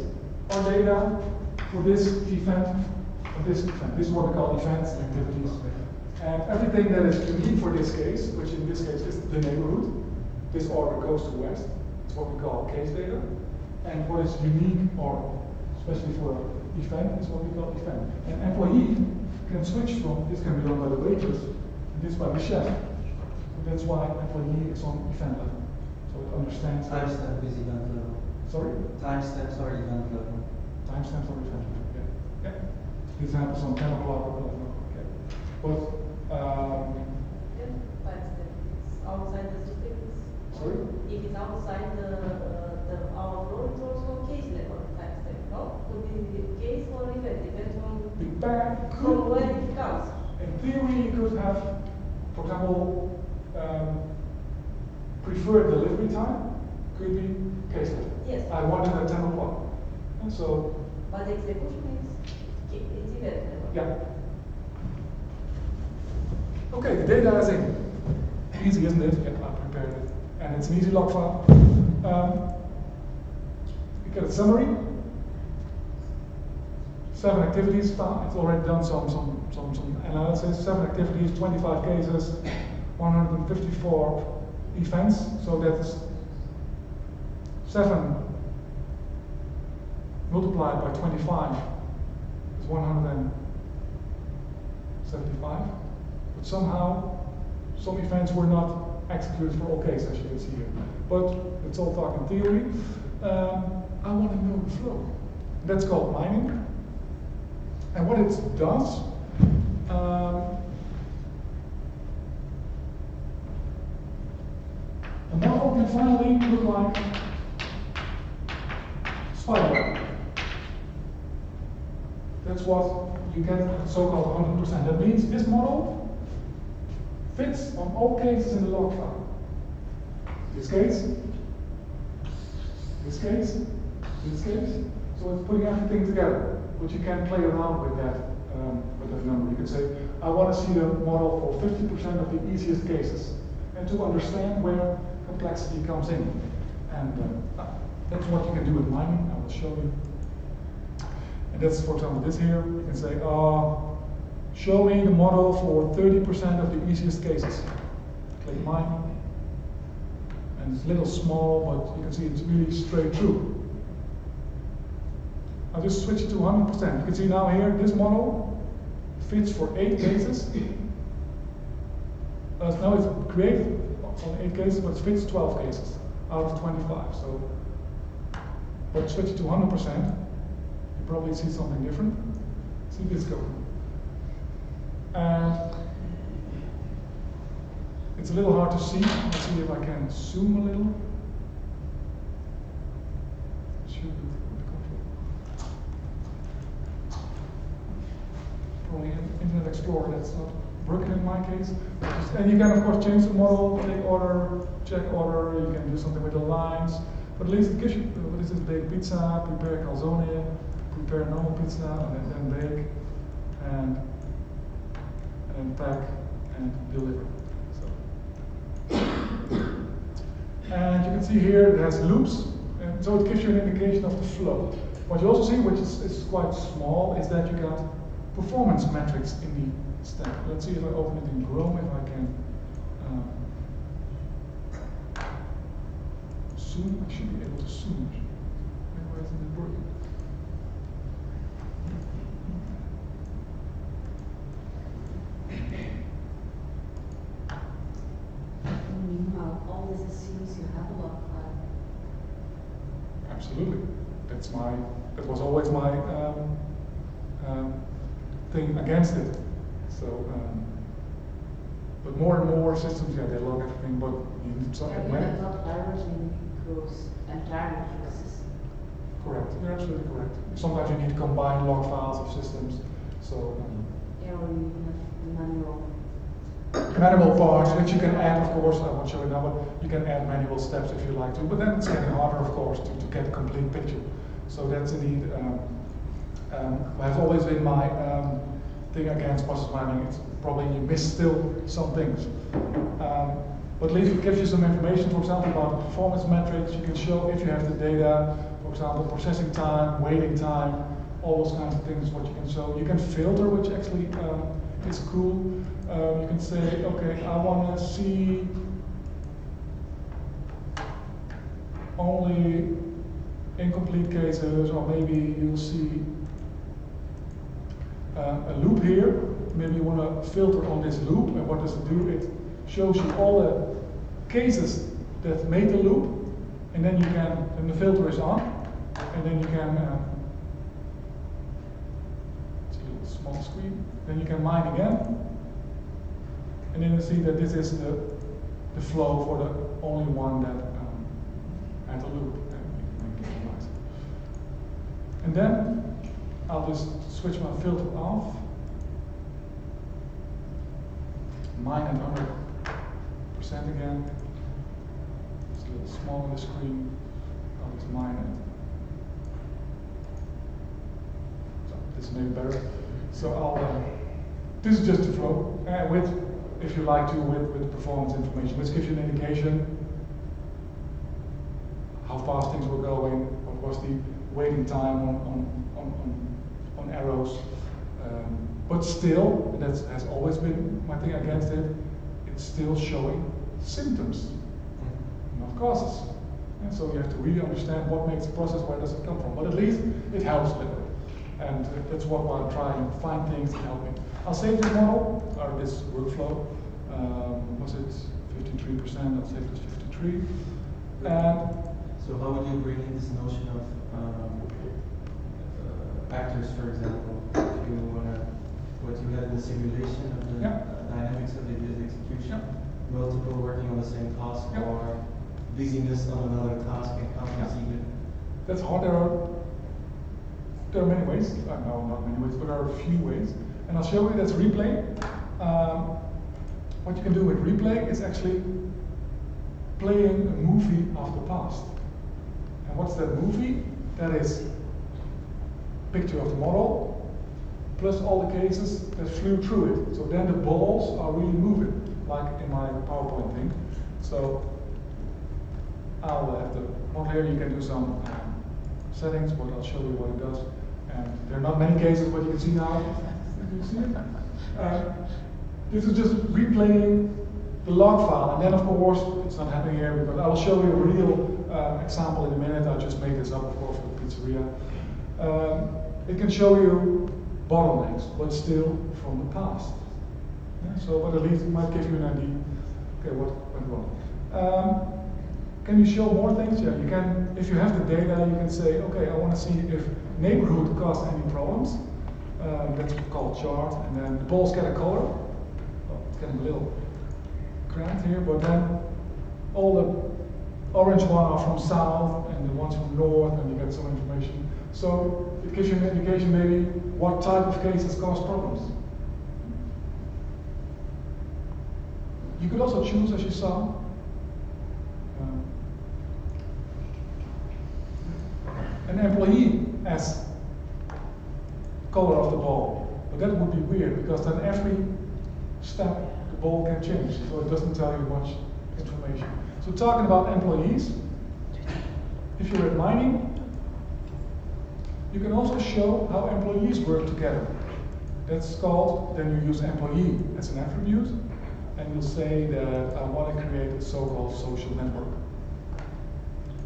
or data for this event, or this event. This is what we call events and activities. And everything that is unique for this case, which in this case is the neighborhood, this order goes to west. It's what we call case data. And what is unique, or especially for event, is what we call event. An employee can switch from, this can be done by the waitress, and this by the chef. So that's why employee is on event level. So it understands. Timestamp is event level. Sorry? Timestamps are event level. Timestamps are event level, yeah. Yeah. The example is on 10 o'clock or 11 o'clock, okay. But, timestamp is outside the system. sorry? If it's outside our flow, it's also case level timestamp, no? Could be the case or event, depends on from where it comes. In theory, you could have, for example, preferred delivery time could be case level. Yes. I want it at 10 o'clock. And so, But the execution is event level. yeah. Okay, the data is in. Easy, isn't it? Yeah, I prepared it. And it's an easy log file. You get a summary. 7 activities found. It's already done some analysis. 7 activities, 25 cases, 154 events. So that's 7 multiplied by 25 is 175. But somehow, some events were not executed for all cases, as you can see here. But it's all talk in theory. I want to know the flow. That's called mining. And what it does, a model can finally look like spider. That's what you get so-called 100%. That means this model fits on all cases in the log file. This case, this case, this case. So it's putting everything together. But you can play around with that number. You can say, I want to see the model for 50% of the easiest cases, and to understand where complexity comes in. And that's what you can do with mining. I will show you. And that's, for example, this here. You can say, show me the model for 30% of the easiest cases. Click mine. And it's a little small, but you can see it's really straight through. I'll just switch it to 100%. You can see now here, this model fits for 8 cases. Now it's created on 8 cases, but it fits 12 cases out of 25. So, but switch it to 100%, you probably see something different. See this go. And it's a little hard to see. Let's see if I can zoom a little. Should do with control. Probably Internet Explorer, that's not working in my case. And you can of course change the model, take order, check order, you can do something with the lines. But at least it gives you, what is this, bake pizza, prepare calzone, prepare normal pizza, and then bake, and pack, and deliver. And you can see here it has loops, and so it gives you an indication of the flow. What you also see, which is quite small, is that you got performance metrics in the stack. Let's see if I open it in Chrome, if I can zoom. I should be able to zoom. Why isn't it working? Meanwhile, always assumes you have a log file. Absolutely. That was always my thing against it. So, but more and more systems, yeah, they log everything, but you need something. That log averaging goes entirely through the system. Correct. You're absolutely correct. Sometimes you need to combine log files of systems. So. Yeah, or you have manual. Manual parts, which you can add, of course, I won't show you now, but you can add manual steps if you like to, but then it's getting harder, of course, to get a complete picture. So that's indeed, has always been my thing against process mining. It's probably you miss still some things. But at least it gives you some information, for example, about performance metrics. You can show if you have the data, for example, processing time, waiting time, all those kinds of things, what you can show. You can filter, which actually is cool. You can say, okay, I want to see only incomplete cases, or maybe you'll see a loop here. Maybe you want to filter on this loop, and what does it do? It shows you all the cases that made the loop, and then you can, and the filter is on, and then you can, it's a little small screen, then you can mine again. And then you see that this is the flow for the only one that had a loop. And then I'll just switch my filter off. Mine at 100% again. It's a little small on the screen. I'll just mine it. So this is maybe better. So this is just the flow with. If you like to, with performance information, which gives you an indication how fast things were going, what was the waiting time on arrows. But still, and that has always been my thing against it, it's still showing symptoms, not causes. And so you have to really understand what makes the process, where does it come from. But at least it helps a little. And that's what I'm trying to find things to help me. I'll save this model, or this workflow. Was it 53%? I'll save this 53. And so how would you bring in this notion of actors, for example? If you want to, what you had in the simulation of the dynamics of the execution, multiple working on the same task, or busyness on another task and how to see it. That's hard. There are many ways. No, not many ways, but there are a few ways. And I'll show you that's replay. What you can do with replay is actually playing a movie of the past. And what's that movie? That is picture of the model, plus all the cases that flew through it. So then the balls are really moving, like in my PowerPoint thing. So I'll have the model here. You can do some settings, but I'll show you what it does. And there are not many cases, but you can see now. You see it? This is just replaying the log file, and then of course it's not happening here because I will show you a real example in a minute. I just made this up, of course, for the pizzeria. It can show you bottlenecks, but still from the past. Yeah, so, but at least it might give you an idea. Okay, what went wrong? Can you show more things? Yeah, you can. If you have the data, you can say, okay, I want to see if neighborhood caused any problems. That's called chart, and then the balls get a color. Well, it's getting a little cramped here, but then all the orange ones are from south, and the ones from north, and you get some information. So it gives you an indication maybe what type of cases cause problems. You could also choose, as you saw, an employee as color of the ball. But that would be weird because then every step the ball can change, so it doesn't tell you much information. So talking about employees, if you're at mining, you can also show how employees work together. That's called, then you use employee as an attribute, and you'll say that I want to create a so-called social network.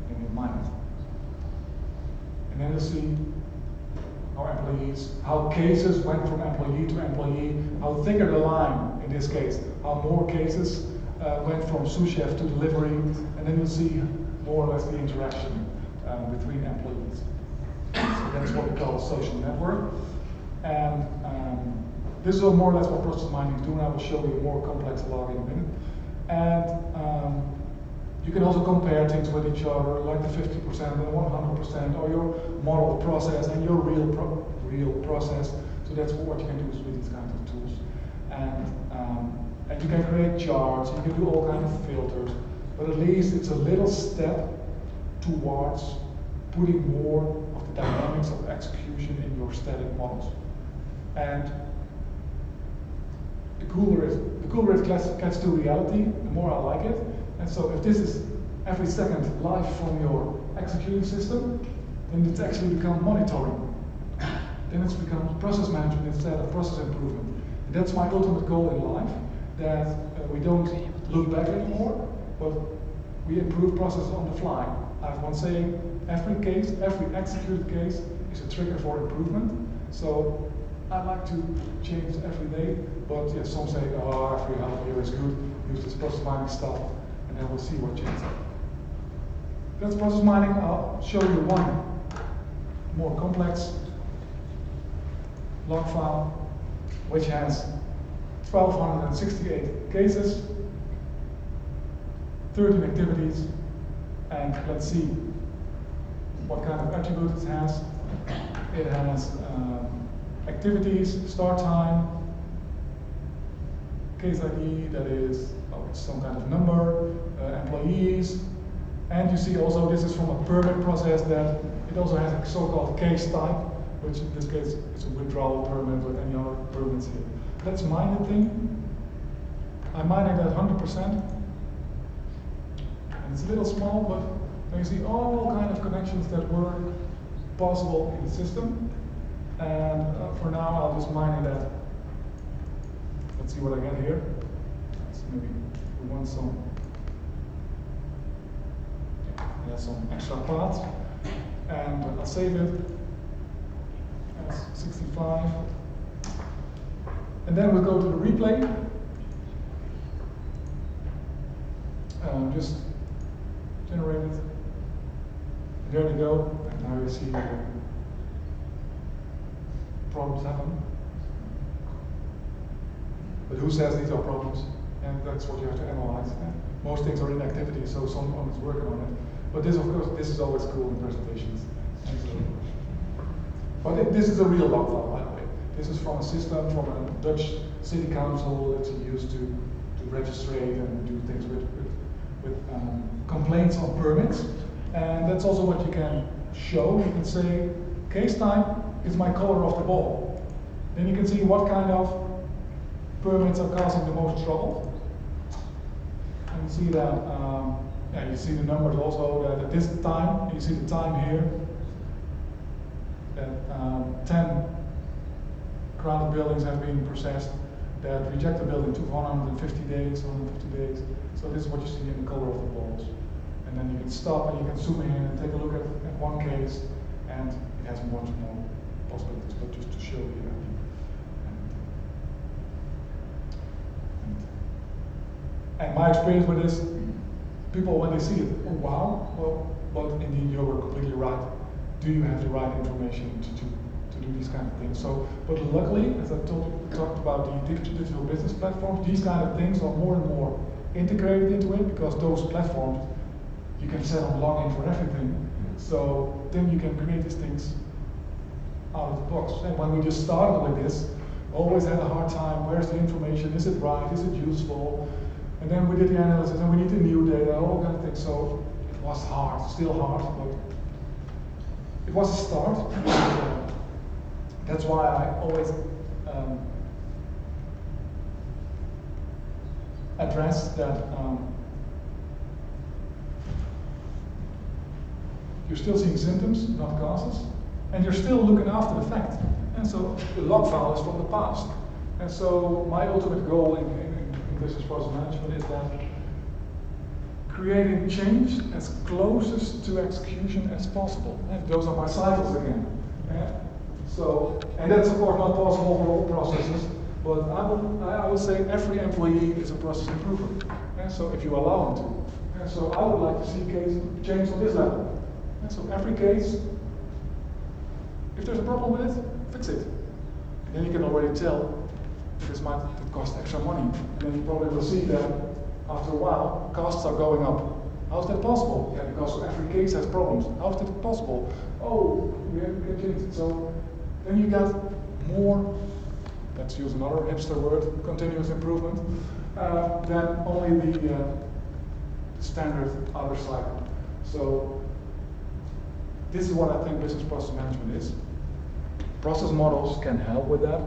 And you mine it. And then you'll see how employees, how cases went from employee to employee, how thicker the line in this case, how more cases went from sous chef to delivery, and then you'll see more or less the interaction between employees. So that's what we call a social network. And this is more or less what process mining is doing. I will show you a more complex log in a minute. And you can also compare things with each other, like the 50% and 100%, or your model process and your real process. So that's what you can do with these kinds of tools. And you can create charts, you can do all kinds of filters, but at least it's a little step towards putting more of the dynamics of execution in your static models. And the cooler it gets to reality, the more I like it. And so if this is every second live from your executing system, then it's actually become monitoring. Then it's become process management instead of process improvement. And that's my ultimate goal in life, that we don't look back anymore, but we improve processes on the fly. I have one saying, every case, every executed case is a trigger for improvement. So I like to change every day, but yeah, some say, oh, every half year is good, use this process mining stuff, and then we'll see what changes. That's process mining. I'll show you one more complex log file, which has 1,268 cases, 13 activities, and let's see what kind of attributes it has. It has activities, start time, case ID, that is some kind of number, employees, and you see also this is from a permit process that it also has a so-called case type, which in this case is a withdrawal permit or any other permits here. Let's mine the thing. I'm mining that 100%. And it's a little small, but you see all kind of connections that were possible in the system. And for now, I'll just mine that. Let's see what I get here. So maybe we want some extra paths. And I'll save it as 65. And then we'll go to the replay. Just generate it. And there we go. And now you see problems happen. But who says these are problems? And that's what you have to analyze. Most things are in activity, so someone is working on it. But this, of course, this is always cool in presentations. But this is a real log file, by the way. This is from a system from a Dutch city council that's used to registrate and do things with complaints on permits. And that's also what you can show. You can say, case type is my color of the ball. Then you can see what kind of permits are causing the most trouble. And you see that, you see the numbers also, that at this time, you see the time here, that 10 grounded buildings have been processed, that rejected building took 150 days. So this is what you see in the color of the balls. And then you can stop and you can zoom in and take a look at one case, and it has much more possibilities, but just to show you. And my experience with this, people when they see it, oh wow, well, but indeed you were completely right. Do you have the right information to do these kind of things? So, but luckily, as I talked about the digital business platforms, these kind of things are more and more integrated into it, because those platforms, you can set up login for everything. So then you can create these things out of the box. And when we just started with this, always had a hard time, where's the information, is it right, is it useful? And then we did the analysis and we need the new data, all kind of things. So it was hard, still hard, but it was a start. That's why I always address that you're still seeing symptoms, not causes, and you're still looking after the fact. And so the log file is from the past. And so my ultimate goal in business process management is that creating change as closest to execution as possible. And those are my cycles again. And that's of course not possible for all processes, but I would say every employee is a process improver. And so if you allow them to. And so I would like to see case change on this level. And so every case, if there's a problem with it, fix it. And then you can already tell this might cost extra money. And then you probably will see that after a while, costs are going up. How is that possible? Yeah, because every case has problems. How is that possible? Oh, we can change it. So then you get more, let's use another hipster word, continuous improvement, than only the standard other cycle. So this is what I think business process management is. Process models can help with that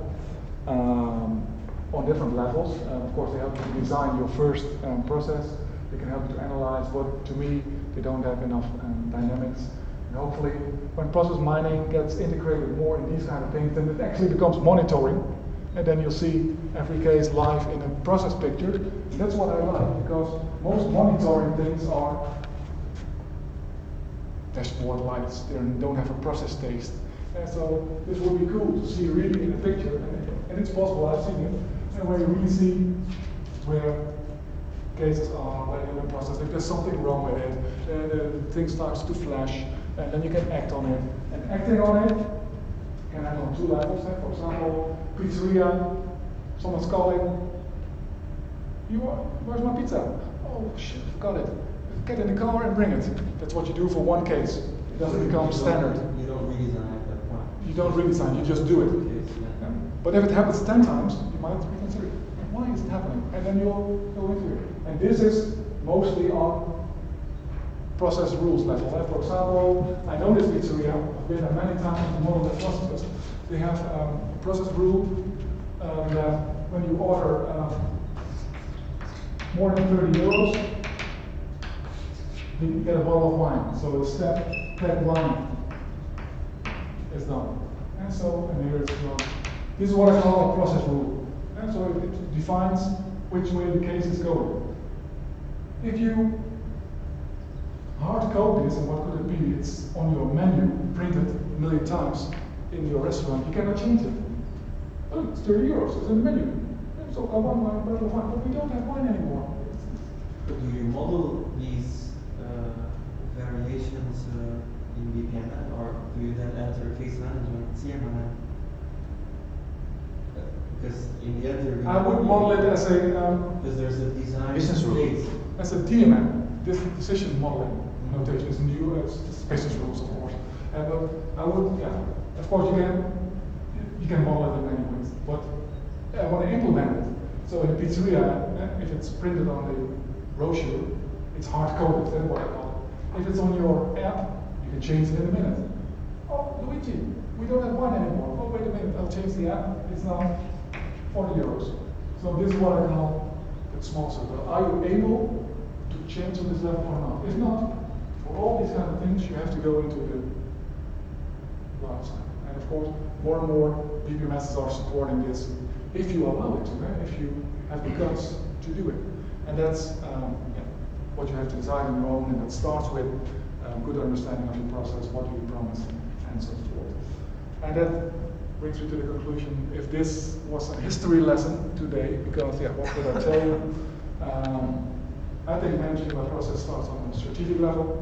on different levels. Of course, they help you design your first process. They can help you to analyze, but to me, they don't have enough dynamics. And hopefully, when process mining gets integrated more in these kind of things, then it actually becomes monitoring. And then you'll see every case live in a process picture. And that's what I like, because most monitoring things are dashboard lights. They don't have a process taste. And so this would be cool to see really in a picture, and it's possible, I've seen it, and where you really see where cases are, where in the process, if there's something wrong with it, the thing starts to flash, and then you can act on it. And acting on it can happen on two levels. For example, pizzeria, someone's calling, where's my pizza? Oh shit, forgot it. Get in the car and bring it. That's what you do for one case. It doesn't become standard. You don't redesign at that point. You don't redesign, you just do it. Yeah. But if it happens 10 times, you might reconsider, why is it happening? And then you'll go into it. And this is mostly on process rules level. For example, I know this pizzeria, I've been there many times in the model that processes. They have a process rule that when you order more than 30 euros, you get a bottle of wine. So the step wine is done. And so, and here it's this is what I call a process rule. And so it defines which way the case is going. If you hard code this, and what could it be? It's on your menu, printed a million times in your restaurant, you cannot change it. Oh, it's 30 euros, it's in the menu. So I want my bottle of wine, but we don't have wine anymore. But do you model these variations in BPMN, or do you then enter case management, CMMN? Because in the end, I would model it as a because there's a design business rule. phase. as a DMN, decision modeling notation is new. It's business rules, of course. But I would, yeah, of course you can model it in many ways. But I want to implement it. So in a pizzeria, if it's printed on the brochure, it's hard coded. That's what I call it. If it's on your app, you can change it in a minute. Oh, Luigi, we don't have wine anymore. Oh, wait a minute, I'll change the app. It's now 40 euros. So this is what I call the small circle. Are you able to change on this level or not? If not, for all these kind of things, you have to go into the large side. And of course, more and more BPMSs are supporting this if you allow it to, if you have the guts to do it. And that's what you have to decide on your own, and that starts with good understanding of your process, what do you promise, and so forth. And that brings me to the conclusion, if this was a history lesson today, because what could I tell you? I think managing my process starts on a strategic level.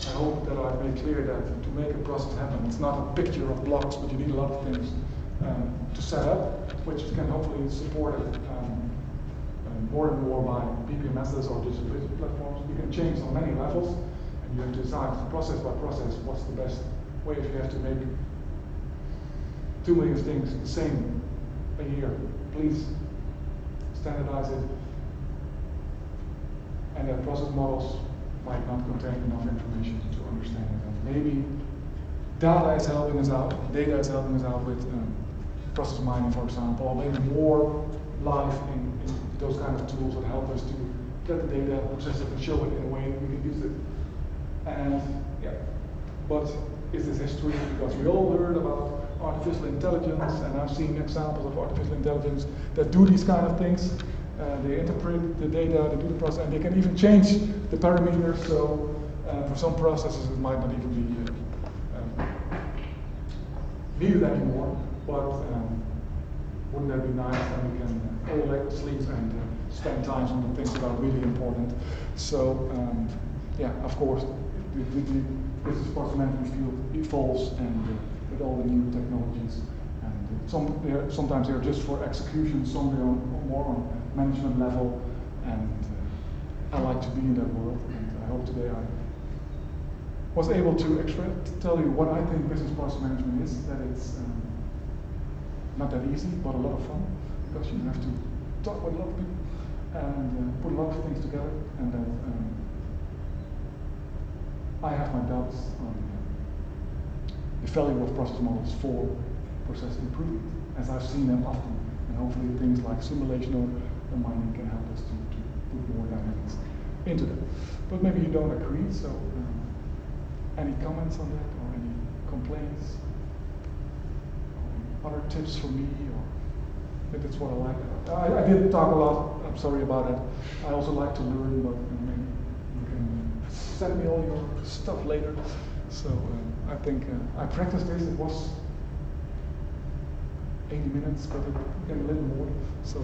I hope that I've made clear that to make a process happen, it's not a picture of blocks, but you need a lot of things to set up, which can hopefully be supported more and more by BPMSs or digital business platforms. You can change on many levels, and you have to decide process by process what's the best way. If you have to make 2 million things the same a year, please standardize it. And that process models might not contain enough information to understand it. And maybe data is helping us out, data is helping us out with process mining, for example, or maybe more live in those kind of tools that help us to get the data, process it, and show it in a way that we can use it. And yeah, but is this history? Because we all heard about artificial intelligence, and I've seen examples of artificial intelligence that do these kind of things. They interpret the data, they do the process, and they can even change the parameters. So for some processes, it might not even be needed anymore. But wouldn't that be nice? Then we can all let sleep and spend time on the things that are really important. So yeah, of course, the business process management field evolves, and with all the new technologies. And sometimes they're just for execution, some they're more on management level, and I like to be in that world, and I hope today I was able to tell you what I think business process management is, that it's not that easy, but a lot of fun, because you have to talk with a lot of people and put a lot of things together, and that I have my doubts on the value of process models for process improvement, as I've seen them often, and hopefully things like simulation or mining can help us to put more dynamics into them. But maybe you don't agree, so any comments on that, or any complaints? Other tips for me, or maybe that's what I like. I did talk a lot, I'm sorry about it. I also like to learn, but maybe you can send me all your stuff later. So I think I practiced this, it was 80 minutes, but it became a little more. So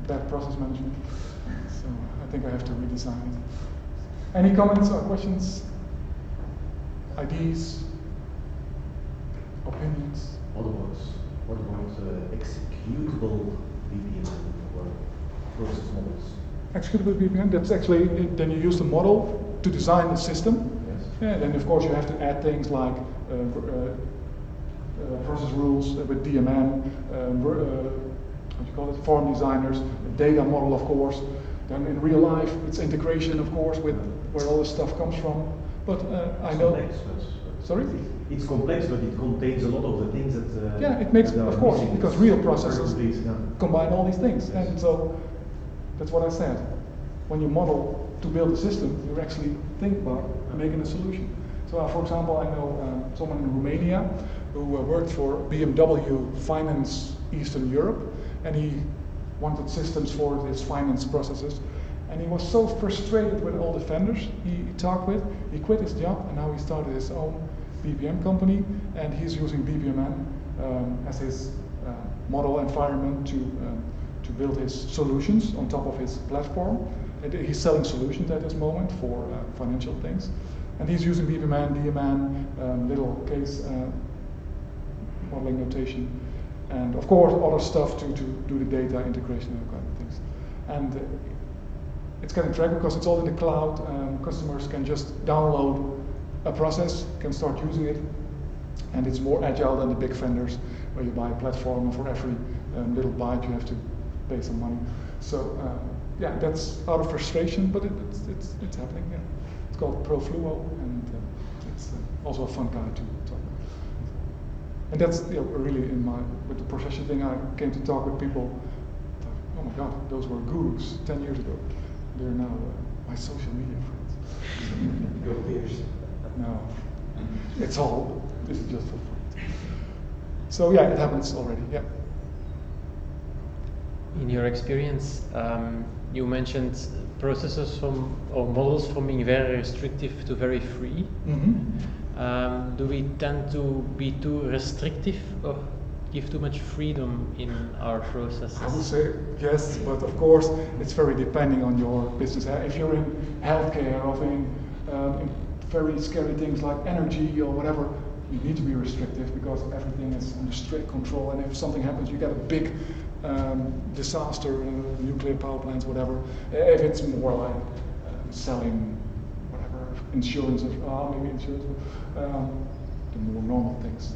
bad process management. So I think I have to redesign it. Any comments or questions? Ideas? Opinions? What about executable BPM or process models? Executable BPM, that's actually, then you use the model to design the system. Yes. Yeah, then of course you have to add things like process rules with DMM, what do you call it, form designers, data model of course. Then in real life it's integration of course with where all this stuff comes from. But I know. Complex, but sorry? It's complex, but it contains a lot of the things that. Yeah, it makes, of course, missing. because real processes Yeah. combine all these things. Yes. And so that's what I said. When you model to build a system, you actually think about making a solution. So for example, I know someone in Romania who worked for BMW Finance Eastern Europe, and he wanted systems for his finance processes. And he was so frustrated with all the vendors he talked with, he quit his job, and now he started his own BPM company, and he's using BPMN as his model environment to build his solutions on top of his platform. And he's selling solutions at this moment for financial things. And he's using BPMN, DMN, little case modeling notation, and of course other stuff to do the data integration and kind of things. And it's getting tracked because it's all in the cloud. Customers can just download a process, can start using it, and it's more agile than the big vendors where you buy a platform and for every little byte you have to pay some money. So yeah, that's out of frustration, but it's happening. Yeah, it's called ProFluo, and it's also a fun guy to talk about. And that's really with the profession thing. I came to talk with people. Oh my God, those were gurus 10 years ago. They're now my social media friends. Your peers. No, it's all. This is just for fun. So yeah, it happens already. Yeah. In your experience, you mentioned processes or models from being very restrictive to very free. Mm-hmm. Do we tend to be too restrictive or give too much freedom in our processes? I would say yes, but of course it's very depending on your business. If you're in healthcare or in very scary things like energy or whatever, you need to be restrictive because everything is under strict control, and if something happens you get a big disaster, nuclear power plants, whatever. If it's more like selling whatever, insurance, maybe insurance, the more normal things.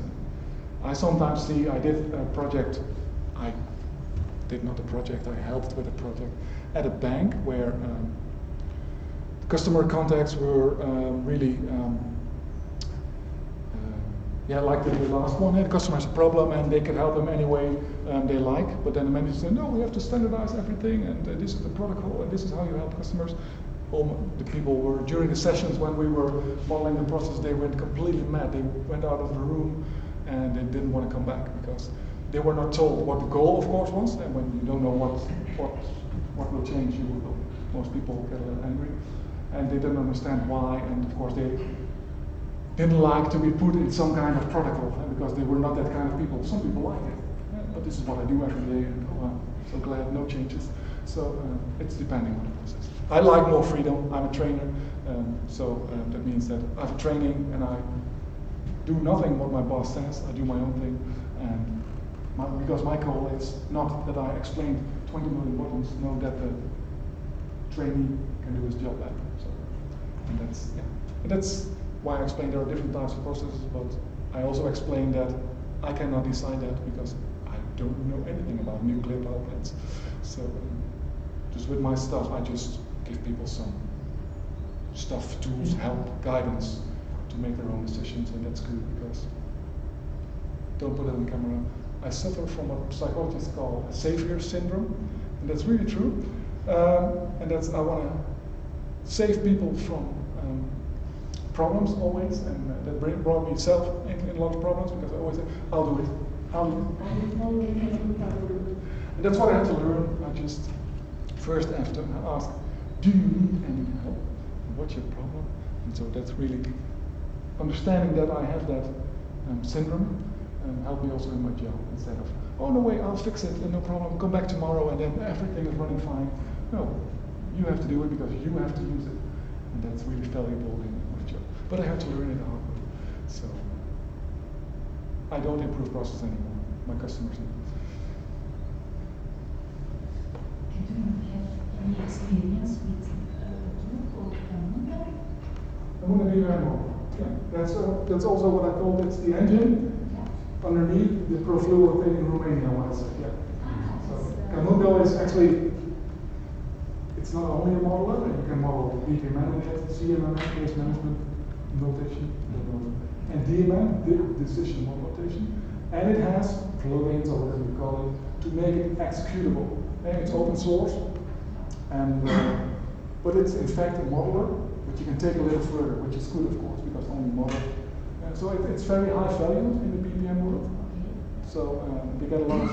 I sometimes see, I did a project, I helped with a project at a bank where customer contacts were really yeah, like the last one, the customer has a problem and they can help them any way they like, but then the manager said, no, we have to standardize everything, and this is the protocol, and this is how you help customers. All the people were, during the sessions when we were modeling the process, they went completely mad. They went out of the room and they didn't want to come back because they were not told what the goal, of course, was, and when you don't know what will change, most people get a little angry, and they didn't understand why, and of course they didn't like to be put in some kind of protocol because they were not that kind of people. Some people like it, but this is what I do every day, and oh, I'm so glad, no changes. So it's depending on the process. I like more freedom. I'm a trainer, so that means that I have a training and I do nothing what my boss says. I do my own thing, and because my goal is not that I explained 20 million buttons, know that the trainee can do his job better. So, and that's why I explained there are different types of processes, but I also explained that I cannot decide that because I don't know anything about nuclear power plants. So just with my stuff, I just give people some stuff, tools, help, guidance to make their own decisions, and that's good because don't put it on camera. I suffer from what psychologists call a savior syndrome, and that's really true. And that's I want to save people from problems always, and that brought me self in a lot of problems because I always say, I'll do it. I'll do it. And that's what I had to learn. I just first have to ask, do you need any help? What's your problem? And so that's really understanding that I have that syndrome helped me also in my job instead of, oh no way, I'll fix it, no problem, come back tomorrow and then everything is running fine. No, you have to do it because you have to use it. And that's really valuable in my job. But I have to learn it the hard way. So I don't improve process anymore. My customers need it. Do you have any experience with a tool called Camunda? Camunda BPM model. Yeah, that's also what I called it's the engine underneath the ProFluo thing in Romania. What I said, yeah. So Camunda is actually, it's not only a modeler. You can model BPMN with it, CMM, case management notation, and DMN, decision model notation, and it has plugins or whatever you call it to make it executable. And it's open source, and but it's in fact a modeler, but you can take a little further, which is good of course, because only model. So it's very high valued in the BPM world. So we get a lot of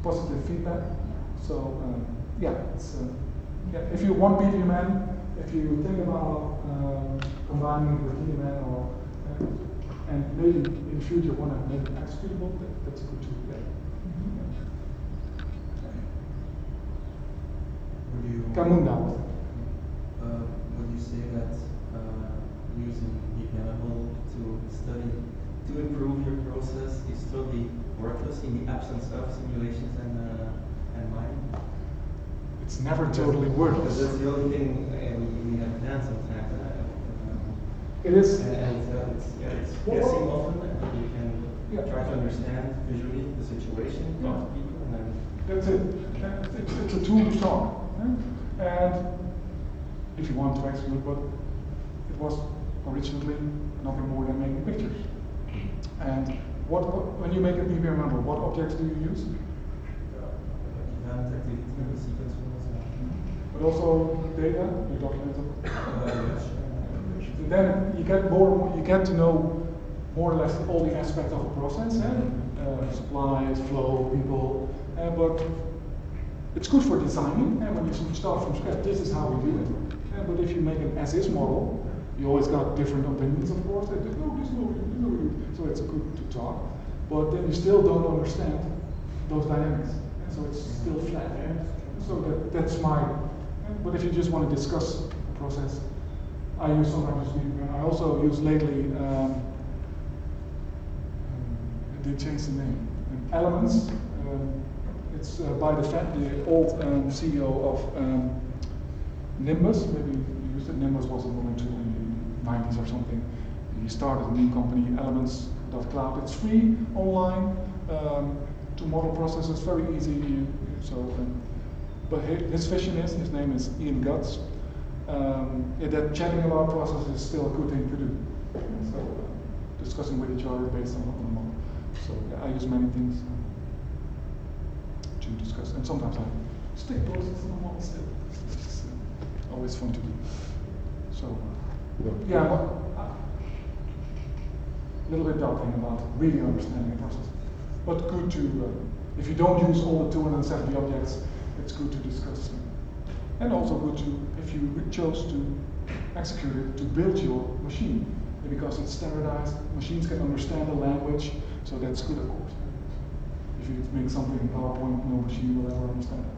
positive feedback. So if you want BPMN, if you think about combining it with DMN or and maybe in the future want to make it executable, that's good too. Camunda. Would you say that using BPMN model to improve your process is totally worthless in the absence of simulations and mining? It's never totally worthless. That's the only thing we have planned sometimes. It is. It's guessing often, and you can try to understand visually the situation of people. And then that's it. It's a tool to talk. And if you want to execute, but it was originally nothing more than making pictures. And when you make a BPM model, what objects do you use? event activity, sequence rules. But also data, you document Yes. And then you get to know more or less all the aspects of the process, supplies, flow, people, but it's good for designing, and when you start from scratch, this is how we do it. But if you make an as-is model, you always got different opinions, of course. So it's good to talk, but then you still don't understand those dynamics, so it's still flat. So that's my. But if you just want to discuss the process, I use sometimes I also use lately. They changed the name. Elements. It's by the old CEO of Nimbus. Maybe you used it. Nimbus was a modern tool in the 90s or something. He started a new company, Elements.cloud. It's free online to model processes, very easy. But his vision is, his name is Ian Guts. That chatting about processes is still a good thing to do. So discussing with each other based on the model. So yeah, I use many things to discuss, and sometimes I stick process in the model still. It's always fun to do. So yeah, a little bit doubting about really understanding the process, but good to, if you don't use all the 270 objects, it's good to discuss, and also good to, if you chose to execute it, to build your machine, because it's standardized, machines can understand the language, so that's good, of course. If you make something in PowerPoint, no machine will ever understand it.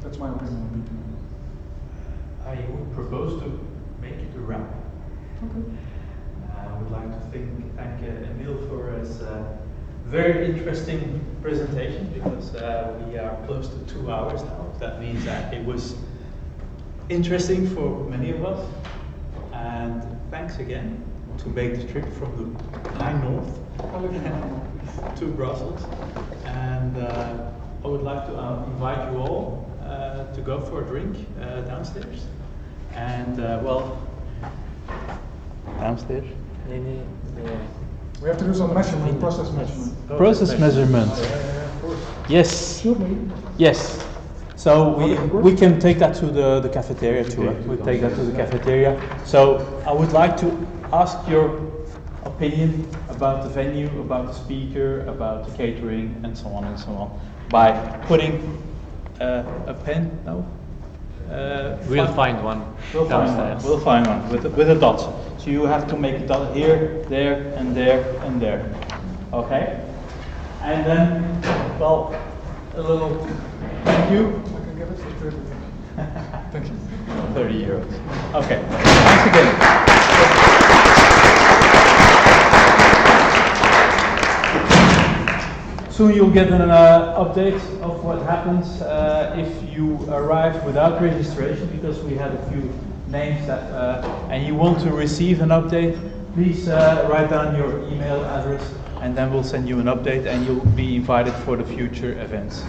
That's my opinion on BPM. I would propose to make it a wrap. Okay. I would like to thank Emil for his very interesting presentation, because we are close to 2 hours now. That means that it was interesting for many of us. And thanks again to make the trip from the high north to Brussels. And I would like to invite you all to go for a drink downstairs. And well, downstairs. We have to do some measurement, process measurement. Process measurement. Yes. Yes. So we can take that to the cafeteria too. We take that to the cafeteria. So I would like to ask your opinion about the venue, about the speaker, about the catering, and so on, by putting a pen. No. We'll find one. We'll find one with a dot. So you have to make a dot here, there, and there, and there. Okay. And then, well, a little thank you. I can get it for 30. Thank you. 30 euros. Okay. Thanks again. Soon you'll get an update of what happens if you arrive without registration, because we had a few names that, and you want to receive an update. Please write down your email address, and then we'll send you an update, and you'll be invited for the future events.